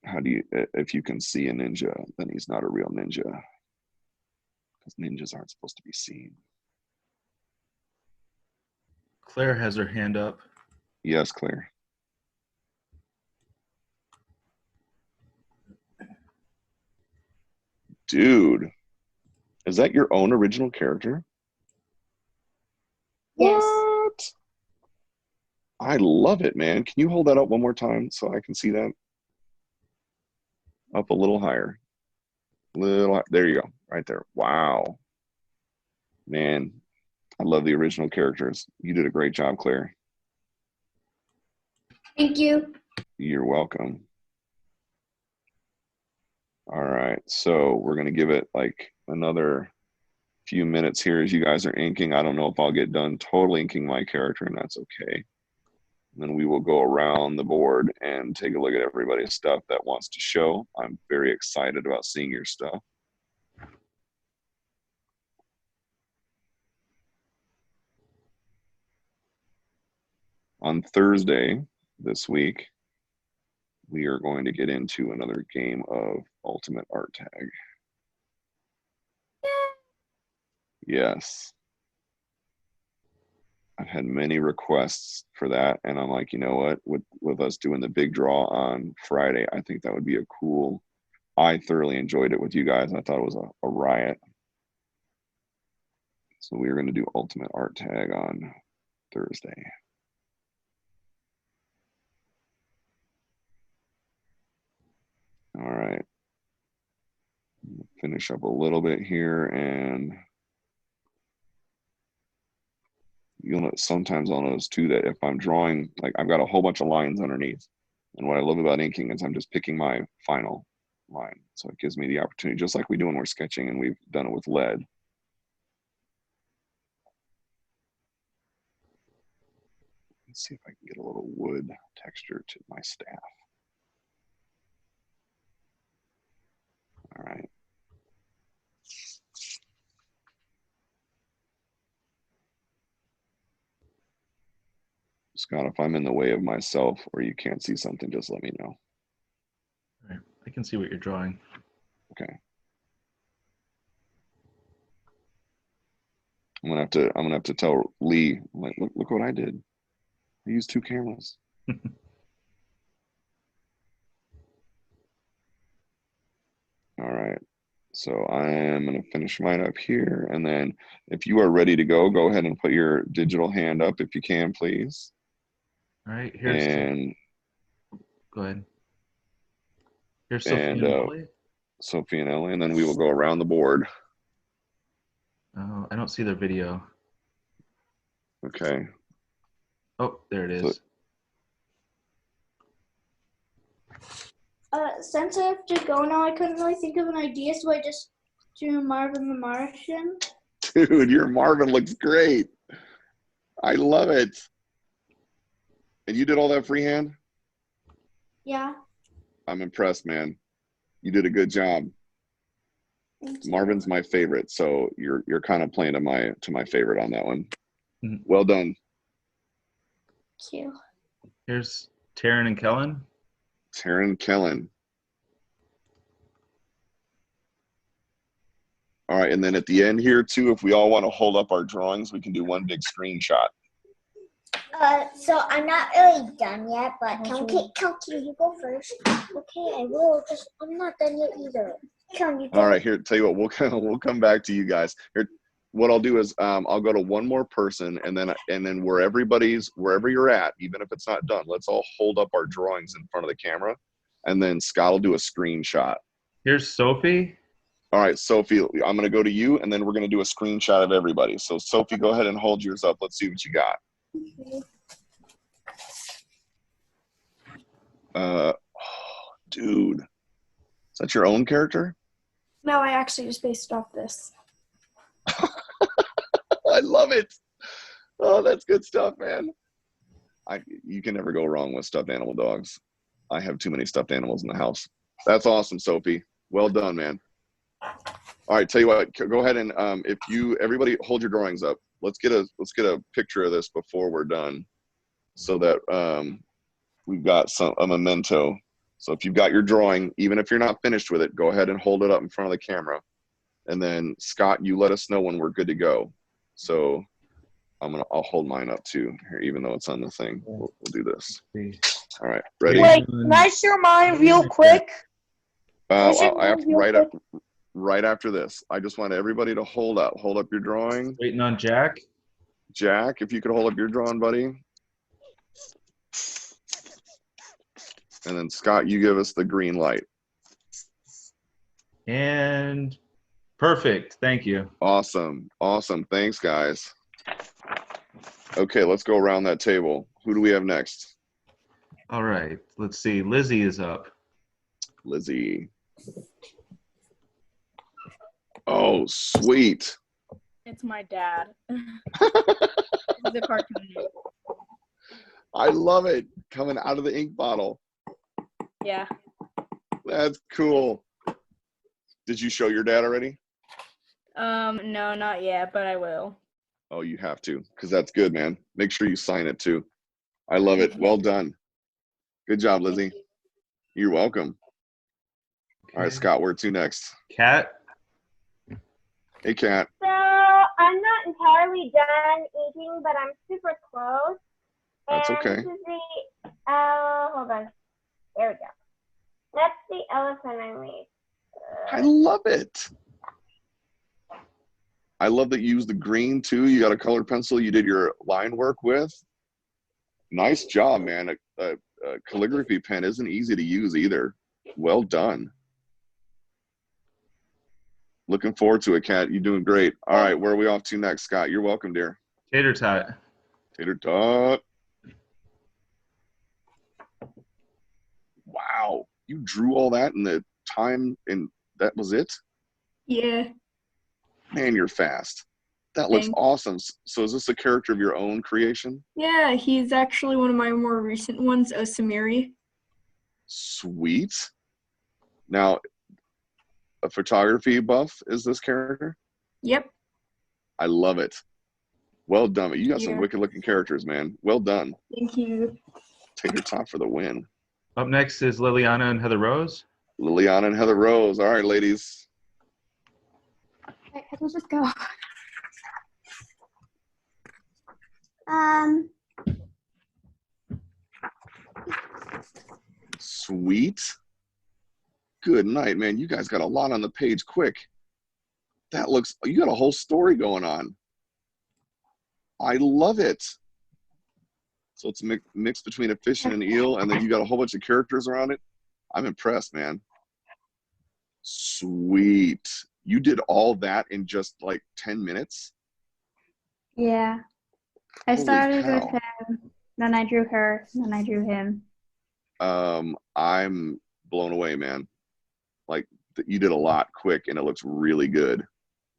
how do you, if you can see a ninja, then he's not a real ninja, because ninjas aren't supposed to be seen. Claire has her hand up. Yes, Claire. Dude, is that your own original character? Yes. What? I love it, man. Can you hold that up one more time so I can see that? Up a little higher. There you go. Right there. Wow. Man, I love the original characters. You did a great job, Claire. Thank you. You're welcome. All right. So we're going to give it like another few minutes here as you guys are inking. I don't know if I'll get done totally inking my character, and that's okay. Then we will go around the board and take a look at everybody's stuff that wants to show. I'm very excited about seeing your stuff. On Thursday this week, we are going to get into another game of Ultimate Art Tag. Yes. I've had many requests for that, and I'm like, you know what, with us doing the big draw on Friday, I think that would be a cool. I thoroughly enjoyed it with you guys. I thought it was a riot. So we are going to do Ultimate Art Tag on Thursday. All right. Finish up a little bit here, and you'll know, sometimes I'll notice too that if I'm drawing, like I've got a whole bunch of lines underneath, and what I love about inking is I'm just picking my final line. So it gives me the opportunity, just like we do when we're sketching, and we've done it with lead. Let's see if I can get a little wood texture to my staff. All right. Scott, if I'm in the way of myself or you can't see something, just let me know. All right. I can see what you're drawing. Okay. I'm gonna have to tell Lee, like, look what I did. I used 2 cameras. All right. So I am going to finish mine up here. And then if you are ready to go ahead and put your digital hand up if you can, please. All right. Here's And go ahead. Here's Sophie and Ellie. Sophie and Ellie. And then we will go around the board. Oh, I don't see their video. Okay. Oh, there it is. Since I have to go now, I couldn't really think of an idea, so I just drew Marvin the Martian. Dude, your Marvin looks great. I love it. And you did all that freehand? Yeah. I'm impressed, man. You did a good job. Thank you. Marvin's my favorite, so you're kind of playing to my favorite on that one. Mhm. Well done. Thank you. Here's Taryn and Kellen. Taryn Kellen. All right, and then at the end here too, if we all want to hold up our drawings, we can do one big screenshot. So I'm not really done yet, but Kelly, you go first. Okay, I will. Just I'm not done yet either. Kelly, you go. All right, here, tell you what, we'll come back to you guys. Here, what I'll do is I'll go to one more person, and then wherever you're at, even if it's not done, let's all hold up our drawings in front of the camera, and then Scott will do a screenshot. Here's Sophie. All right, Sophie, I'm going to go to you, and then we're going to do a screenshot of everybody. So Sophie, go ahead and hold yours up. Let's see what you got. Oh, dude, is that your own character? No, I actually just based off this. I love it. Oh, that's good stuff, man. You can never go wrong with stuffed animal dogs. I have too many stuffed animals in the house. That's awesome, Sophie. Well done, man. All right, tell you what, go ahead and everybody hold your drawings up. Let's get a picture of this before we're done, so that we've got a memento. So if you've got your drawing, even if you're not finished with it, go ahead and hold it up in front of the camera. And then Scott, you let us know when we're good to go. So I'll hold mine up too here, even though it's on the thing. We'll do this. All right, ready? Wait, can I share mine real quick? I have to right after this. I just want everybody to hold up your drawing. Waiting on Jack. Jack, if you could hold up your drawing, buddy. And then Scott, you give us the green light. And perfect. Thank you. Awesome. Thanks, guys. Okay, let's go around that table. Who do we have next? All right. Let's see. Lizzie is up. Lizzie. Oh, sweet. It's my dad. He's a cartoon. I love it. Coming out of the ink bottle. Yeah. That's cool. Did you show your dad already? No, not yet, but I will. Oh, you have to, because that's good, man. Make sure you sign it too. I love it. Well done. Good job, Lizzie. You're welcome. All right, Scott, where to next? Kat. Hey, Kat. So I'm not entirely done eating, but I'm super close. That's And okay. This is the, hold on. There we go. That's the elephant I made. I love it. I love that you used the green too. You got a colored pencil you did your line work with. Nice job, man. A calligraphy pen isn't easy to use either. Well done. Looking forward to it, Kat. You're doing great. All right, where are we off to next, Scott? You're welcome, dear. Tater tot. Tater tot. Wow. You drew all that in the time and that was it? Yeah. Man, you're fast. That looks Thanks. awesome. So is this a character of your own creation? Yeah, he's actually one of my more recent ones, Samiri. Sweet. Now, a photography buff is this character? Yep. I love it. Well done. You got some Yeah. wicked looking characters, man. Well done. Thank you. Tater tot for the win. Up next is Liliana and Heather Rose. Liliana and Heather Rose. All right, ladies. Right, let's just go. Sweet. Good night, man. You guys got a lot on the page quick. That looks, you got a whole story going on. I love it. So it's a mix between a fish and an eel, and then you got a whole bunch of characters around it. I'm impressed, man. Sweet. You did all that in just like 10 minutes? Yeah. I Holy started with cow. him, then I drew her, then I drew him. I'm blown away, man. Like, you did a lot quick, and it looks really good.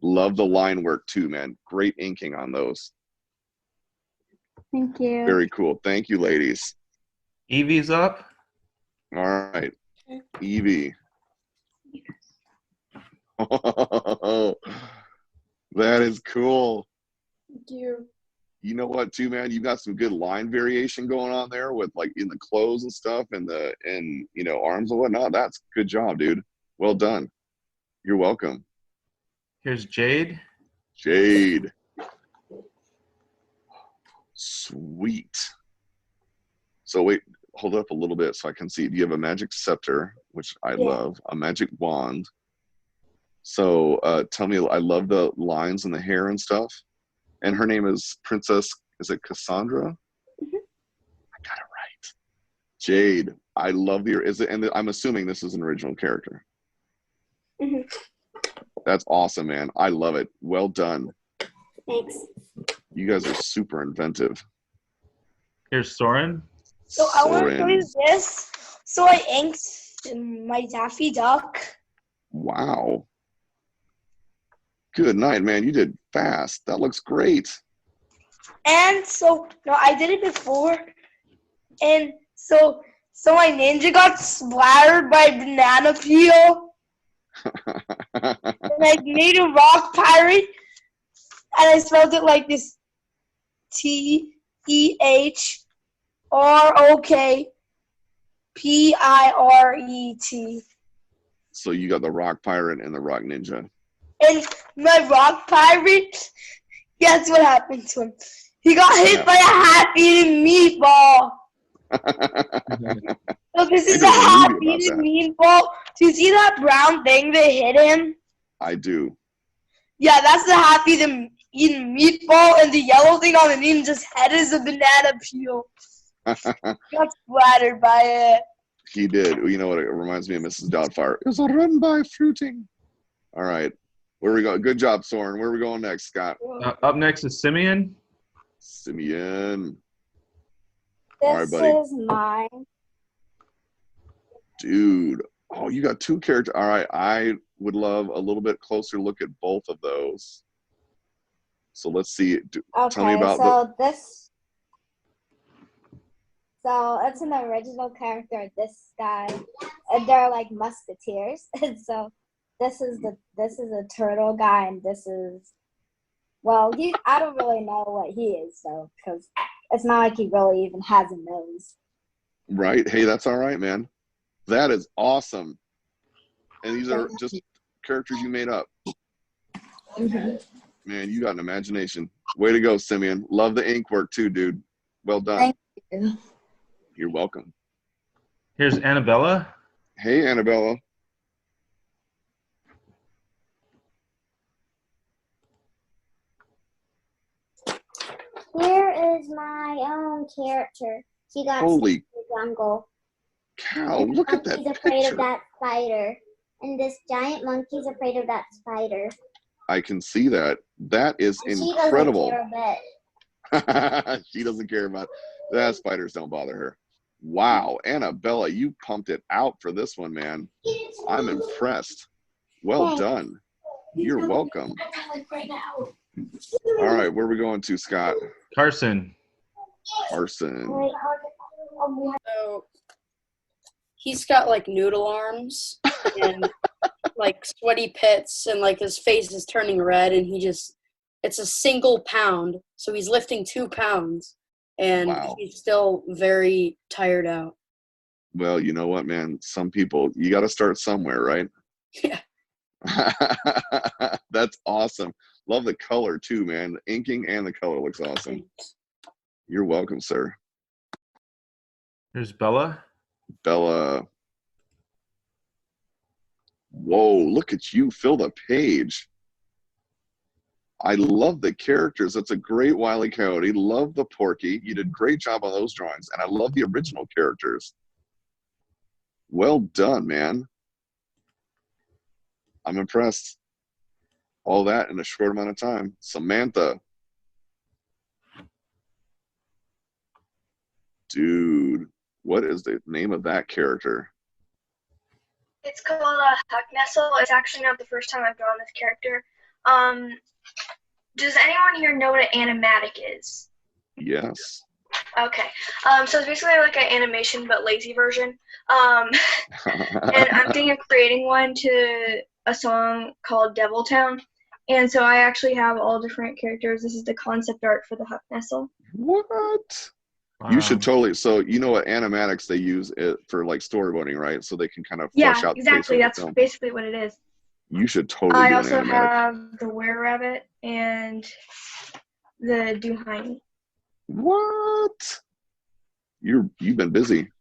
Love the line work too, man. Great inking on those. Thank you. Very cool. Thank you, ladies. Evie's up. All right. Evie. Oh, that is cool. Thank you. You know what, too, man? You got some good line variation going on there with like in the clothes and stuff and you know, arms and whatnot. That's good job, dude. Well done. You're welcome. Here's Jade. Jade. Sweet. So wait, hold it up a little bit so I can see. Do you have a magic scepter, which I love, a magic wand? So tell me, I love the lines and the hair and stuff. And her name is Princess, is it Cassandra? Mm-hmm. I got it right. Jade. I love the, is it, and I'm assuming this is an original character. Mm-hmm. That's awesome, man. I love it. Well done. Thanks. You guys are super inventive. Here's Soren. So I want to show Soren. you this. So I inked my Daffy Duck. Wow. Good night, man. You did fast. That looks great. And so, no, I did it before. And so my ninja got splattered by a banana peel. And I made a rock pirate. And I spelled it like this. TEHROKPIRET. So you got the rock pirate and the rock ninja. And my rock pirate, guess what happened to him? He got hit by a half-eaten meatball. So this is a half-eaten meatball. Do you see that brown thing that hit him? I do. Yeah, that's the half-eaten meatball, and the yellow thing on the ninja's head is a banana peel. Got splattered by it. He did. You know what? It reminds me of Mrs. Doubtfire. It's a run by fruiting. All right. Where we go? Good job, Soren. Where are we going next, Scott? Up next is Simeon. Simeon. This All right, buddy. is mine. Dude. Oh, you got two characters. All right. I would love a little bit closer look at both of those. So let's see. Okay, Tell me about So it's an original character. This guy, and they're like musketeers. And so this is a turtle guy, and this is, well, I don't really know what he is though, because it's not like he really even has a nose. Right. Hey, that's all right, man. That is awesome. And these are just characters you made up. Mm-hmm. Man, you got an imagination. Way to go, Simeon. Love the ink work too, dude. Well done. Thank you. You're welcome. Here's Annabella. Hey, Annabella. Here is my own character. She got Holy stuck in the jungle. cow, look at that Monkey's afraid picture. of that spider. And this giant monkey's afraid of that spider. I can see that. That is And incredible. She doesn't care a bit. She doesn't care about that. Spiders don't bother her. Wow, Annabella, you pumped it out for this one, man. I'm impressed. Well done. You're welcome. All right, where are we going to, Scott? Carson. Carson. So he's got like noodle arms and like sweaty pits, and like his face is turning red, and it's a single pound. So he's lifting 2 pounds, and he's still very tired out. Well, you know what, man? Some people, you got to start somewhere, right? Yeah. That's awesome. Love the color too, man. The inking and the color looks awesome. You're welcome, sir. Here's Bella. Bella. Whoa, look at you. Fill the page. I love the characters. That's a great Wiley Coyote. Love the Porky. You did a great job on those drawings. And I love the original characters. Well done, man. I'm impressed. All that in a short amount of time. Samantha. Dude, what is the name of that character? It's called Huck Nestle. It's actually not the first time I've drawn this character. Does anyone here know what an animatic is? Yes. Okay. So it's basically like an animation but lazy version. And I'm thinking of creating one to a song called Devil Town. And so I actually have all different characters. This is the concept art for the Huck Nestle. What? Wow. You should totally. So you know what animatics they use it for, like storyboarding, right? So they can kind of flesh out. Exactly. The That's film. Basically what it is. You should totally. I do also an animatic. have the Were-Rabbit and the Duhiny. What? You've been busy.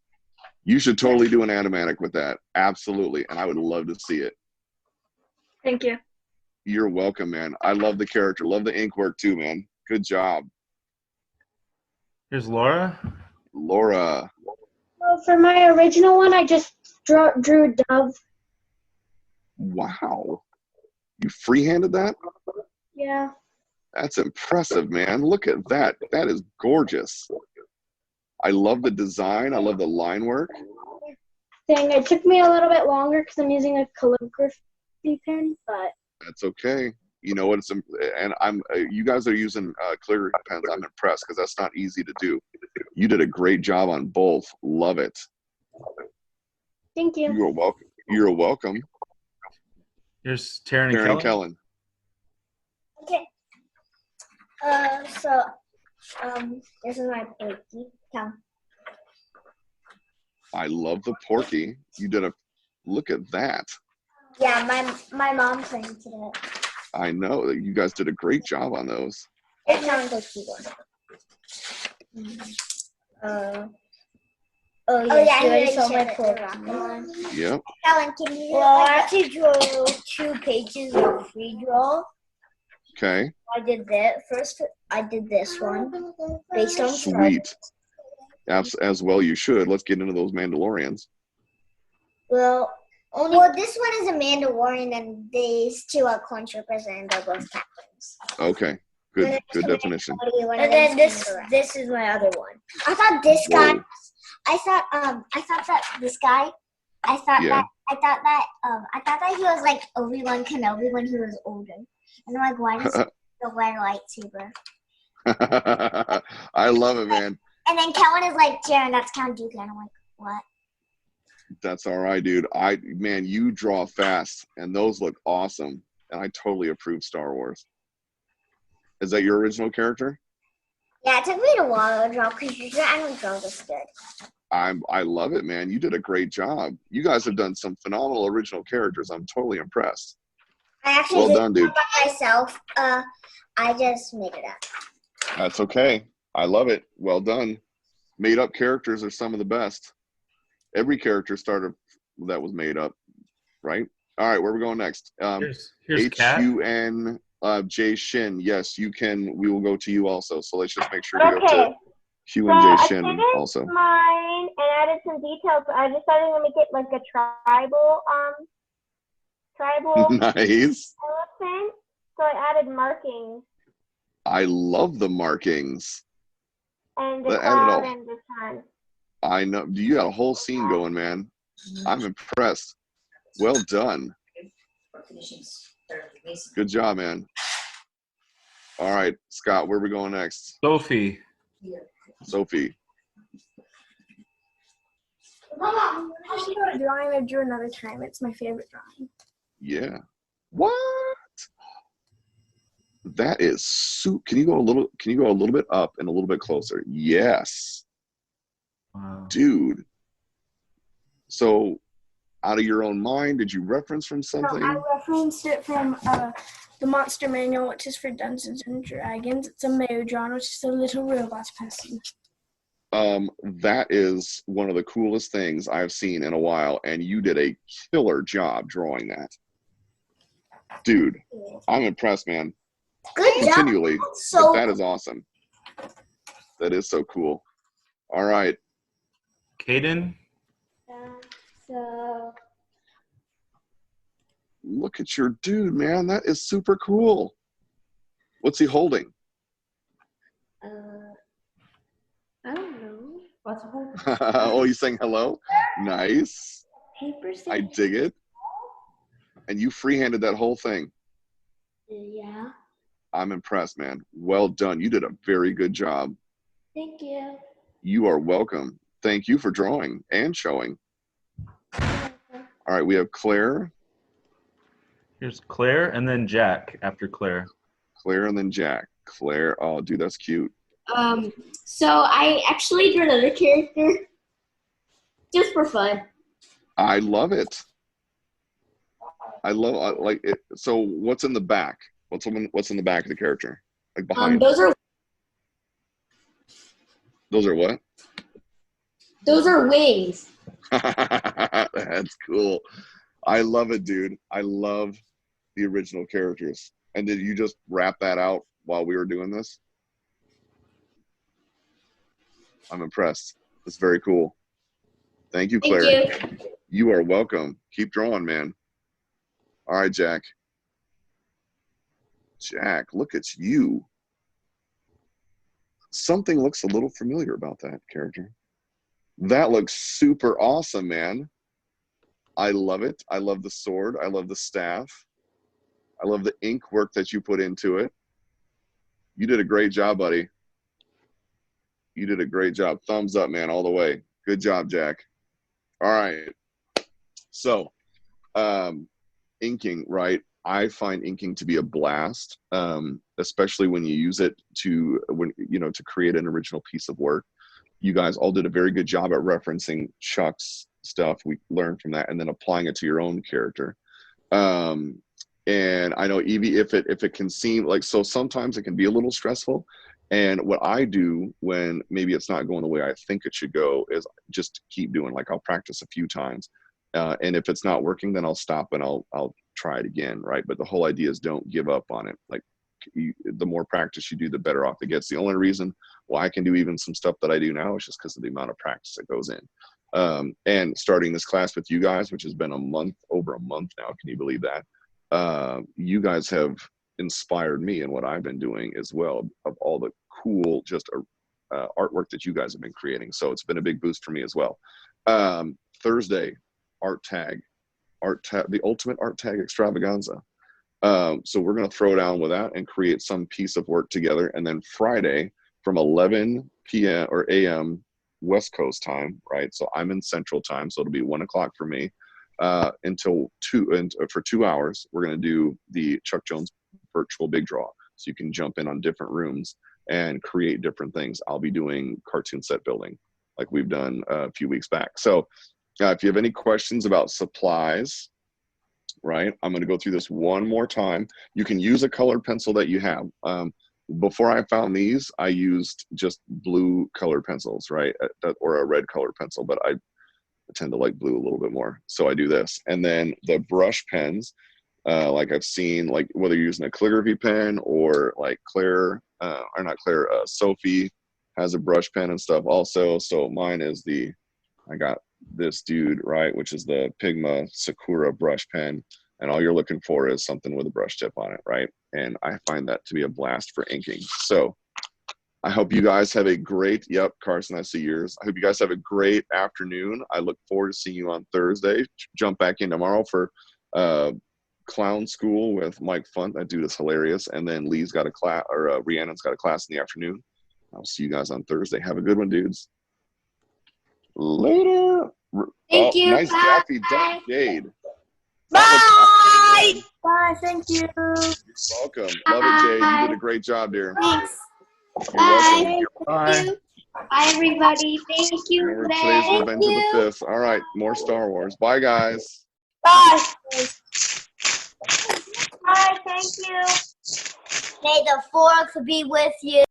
You should totally do an animatic with that. Absolutely, and I would love to see it. Thank you. You're welcome, man. I love the character. Love the ink work too, man. Good job. Here's Laura. Laura. Well, for my original one, I just drew a dove. Wow. You freehanded that? Yeah. That's impressive, man. Look at that. That is gorgeous. I love the design. I love the line work. It took me a little bit longer because I'm using a calligraphy pen, but That's okay. You know what? And I'm. You guys are using clear pens. I'm impressed because that's not easy to do. You did a great job on both. Love it. Thank you. You're welcome. You're welcome. Here's Taryn and Karen and Kellen. Kellen. Okay. So, this is my Porky. Count. I love the Porky. You did a. Look at that. Yeah, my mom printed it. I know that you guys did a great job on those. It's not the keyboard. Oh yeah, you already saw my Porky. Yep. Helen, can you? Well, I actually drew 2 pages of free draw. Okay. I did that first. I did this one based on Sweet. As well you should. Let's get into those Mandalorians. Well, this one is a Mandalorian, and these 2 are clone troopers, and they're both captains. Okay. Good definition. And then this is my other one. I thought this guy. Whoa. I thought that this guy. I thought that he was like Obi-Wan Kenobi when he was older. And I'm like, why does he wear a lightsaber? I love it, man. And then Kellen is like, Jaren, that's Count Dooku. And I'm like, what? That's all right, dude. Man, you draw fast, and those look awesome. And I totally approve Star Wars. Is that your original character? Yeah, it took me a while to draw because I don't draw this good. I love it, man. You did a great job. You guys have done some phenomenal original characters. I'm totally impressed. I actually well did done, dude. it by myself. I just made it up. That's okay. I love it. Well done. Made up characters are some of the best. Every character started that was made up, right? All right, where are we going next? Here's Kat. H-U-N J Shin. Yes, you can. We will go to you also. So let's just make sure to go to Q and J Shin also. Mine and added some details. But I decided to make it like a tribal Nice. elephant. So I added markings. I love the markings. And the cloud and the sun. I know. You got a whole scene going, man. I'm impressed. Well done. Good job, man. All right, Scott, where are we going next? Sophie. Sophie. Drawing I drew another time. It's my favorite drawing. Yeah. What? That is Can you go a little bit up and a little bit closer? Yes. Wow. Dude. So, out of your own mind, did you reference from something? No, I referenced it from the Monster Manual, which is for Dungeons and Dragons. It's a Modron, which is a little robot person. That is one of the coolest things I've seen in a while, and you did a killer job drawing that. Dude, I'm impressed, man. Good Continually. job. So That is awesome. That is so cool. All right. Caden. So Look at your dude, man. That is super cool. What's he holding? I don't know. What's a whole Oh, he's saying hello? Nice. paper? I dig it. And you freehanded that whole thing. Yeah. I'm impressed, man. Well done. You did a very good job. Thank you. You are welcome. Thank you for drawing and showing. All right, we have Claire. Here's Claire, and then Jack after Claire. Claire and then Jack. Claire. Oh, dude, that's cute. So I actually drew another character just for fun. I love it. I like it. So what's in the back? What's in the back of the character? Like behind? Those are what? Those are wings. That's cool. I love it, dude. I love the original characters. And did you just wrap that out while we were doing this? I'm impressed. That's very cool. Thank you, Claire. Thank you. You are welcome. Keep drawing, man. All right, Jack. Jack, look at you. Something looks a little familiar about that character. That looks super awesome, man. I love it. I love the sword. I love the staff. I love the ink work that you put into it. You did a great job, buddy. You did a great job. Thumbs up, man, all the way. Good job, Jack. All right. So, inking, right? I find inking to be a blast, especially when you use it to create an original piece of work. You guys all did a very good job at referencing Chuck's stuff. We learned from that, and then applying it to your own character. And I know, Evie, if it can seem like, so sometimes it can be a little stressful. And what I do when maybe it's not going the way I think it should go is just keep doing. Like, I'll practice a few times, and if it's not working, then I'll stop and I'll try it again, right? But the whole idea is don't give up on it. Like, the more practice you do, the better off it gets. The only reason why I can do even some stuff that I do now is just because of the amount of practice that goes in. And starting this class with you guys, which has been over a month now, can you believe that? You guys have inspired me in what I've been doing as well, of all the cool artwork that you guys have been creating. So it's been a big boost for me as well. Thursday, art tag, the ultimate art tag extravaganza. So we're going to throw down with that and create some piece of work together. And then Friday from 11 p.m. or a.m. West Coast time, right? So I'm in Central time, so it'll be 1 o'clock for me. Until 2, and for 2 hours, we're going to do the Chuck Jones virtual big draw. So you can jump in on different rooms and create different things. I'll be doing cartoon set building like we've done a few weeks back. So if you have any questions about supplies, right, I'm going to go through this one more time. You can use a colored pencil that you have. Before I found these, I used just blue colored pencils, right, or a red colored pencil, but I tend to like blue a little bit more, so I do this. And then the brush pens, like I've seen, like whether you're using a calligraphy pen or like Sophie has a brush pen and stuff also. So mine is I got this dude, right, which is the Pigma Sakura brush pen, and all you're looking for is something with a brush tip on it, right? And I find that to be a blast for inking. So I hope you guys have a great, yep, Carson, I see yours. I hope you guys have a great afternoon. I look forward to seeing you on Thursday. Jump back in tomorrow for Clown School with Mike Funt. That dude is hilarious. And then Lee's got a class, or Rhiannon's got a class in the afternoon. I'll see you guys on Thursday. Have a good one, dudes. Later. Thank you. Nice Bye. Daffy Duck Jade. Bye. Bye. Thank you. Welcome. Love it, Jade. You did a great job, dear. Thanks. You're Bye. welcome. Bye. Bye, everybody. Thank you. Today's Revenge of the Fifth. All right, more Star Wars. Bye, guys. Bye. Bye, thank you. May the fourth be with you.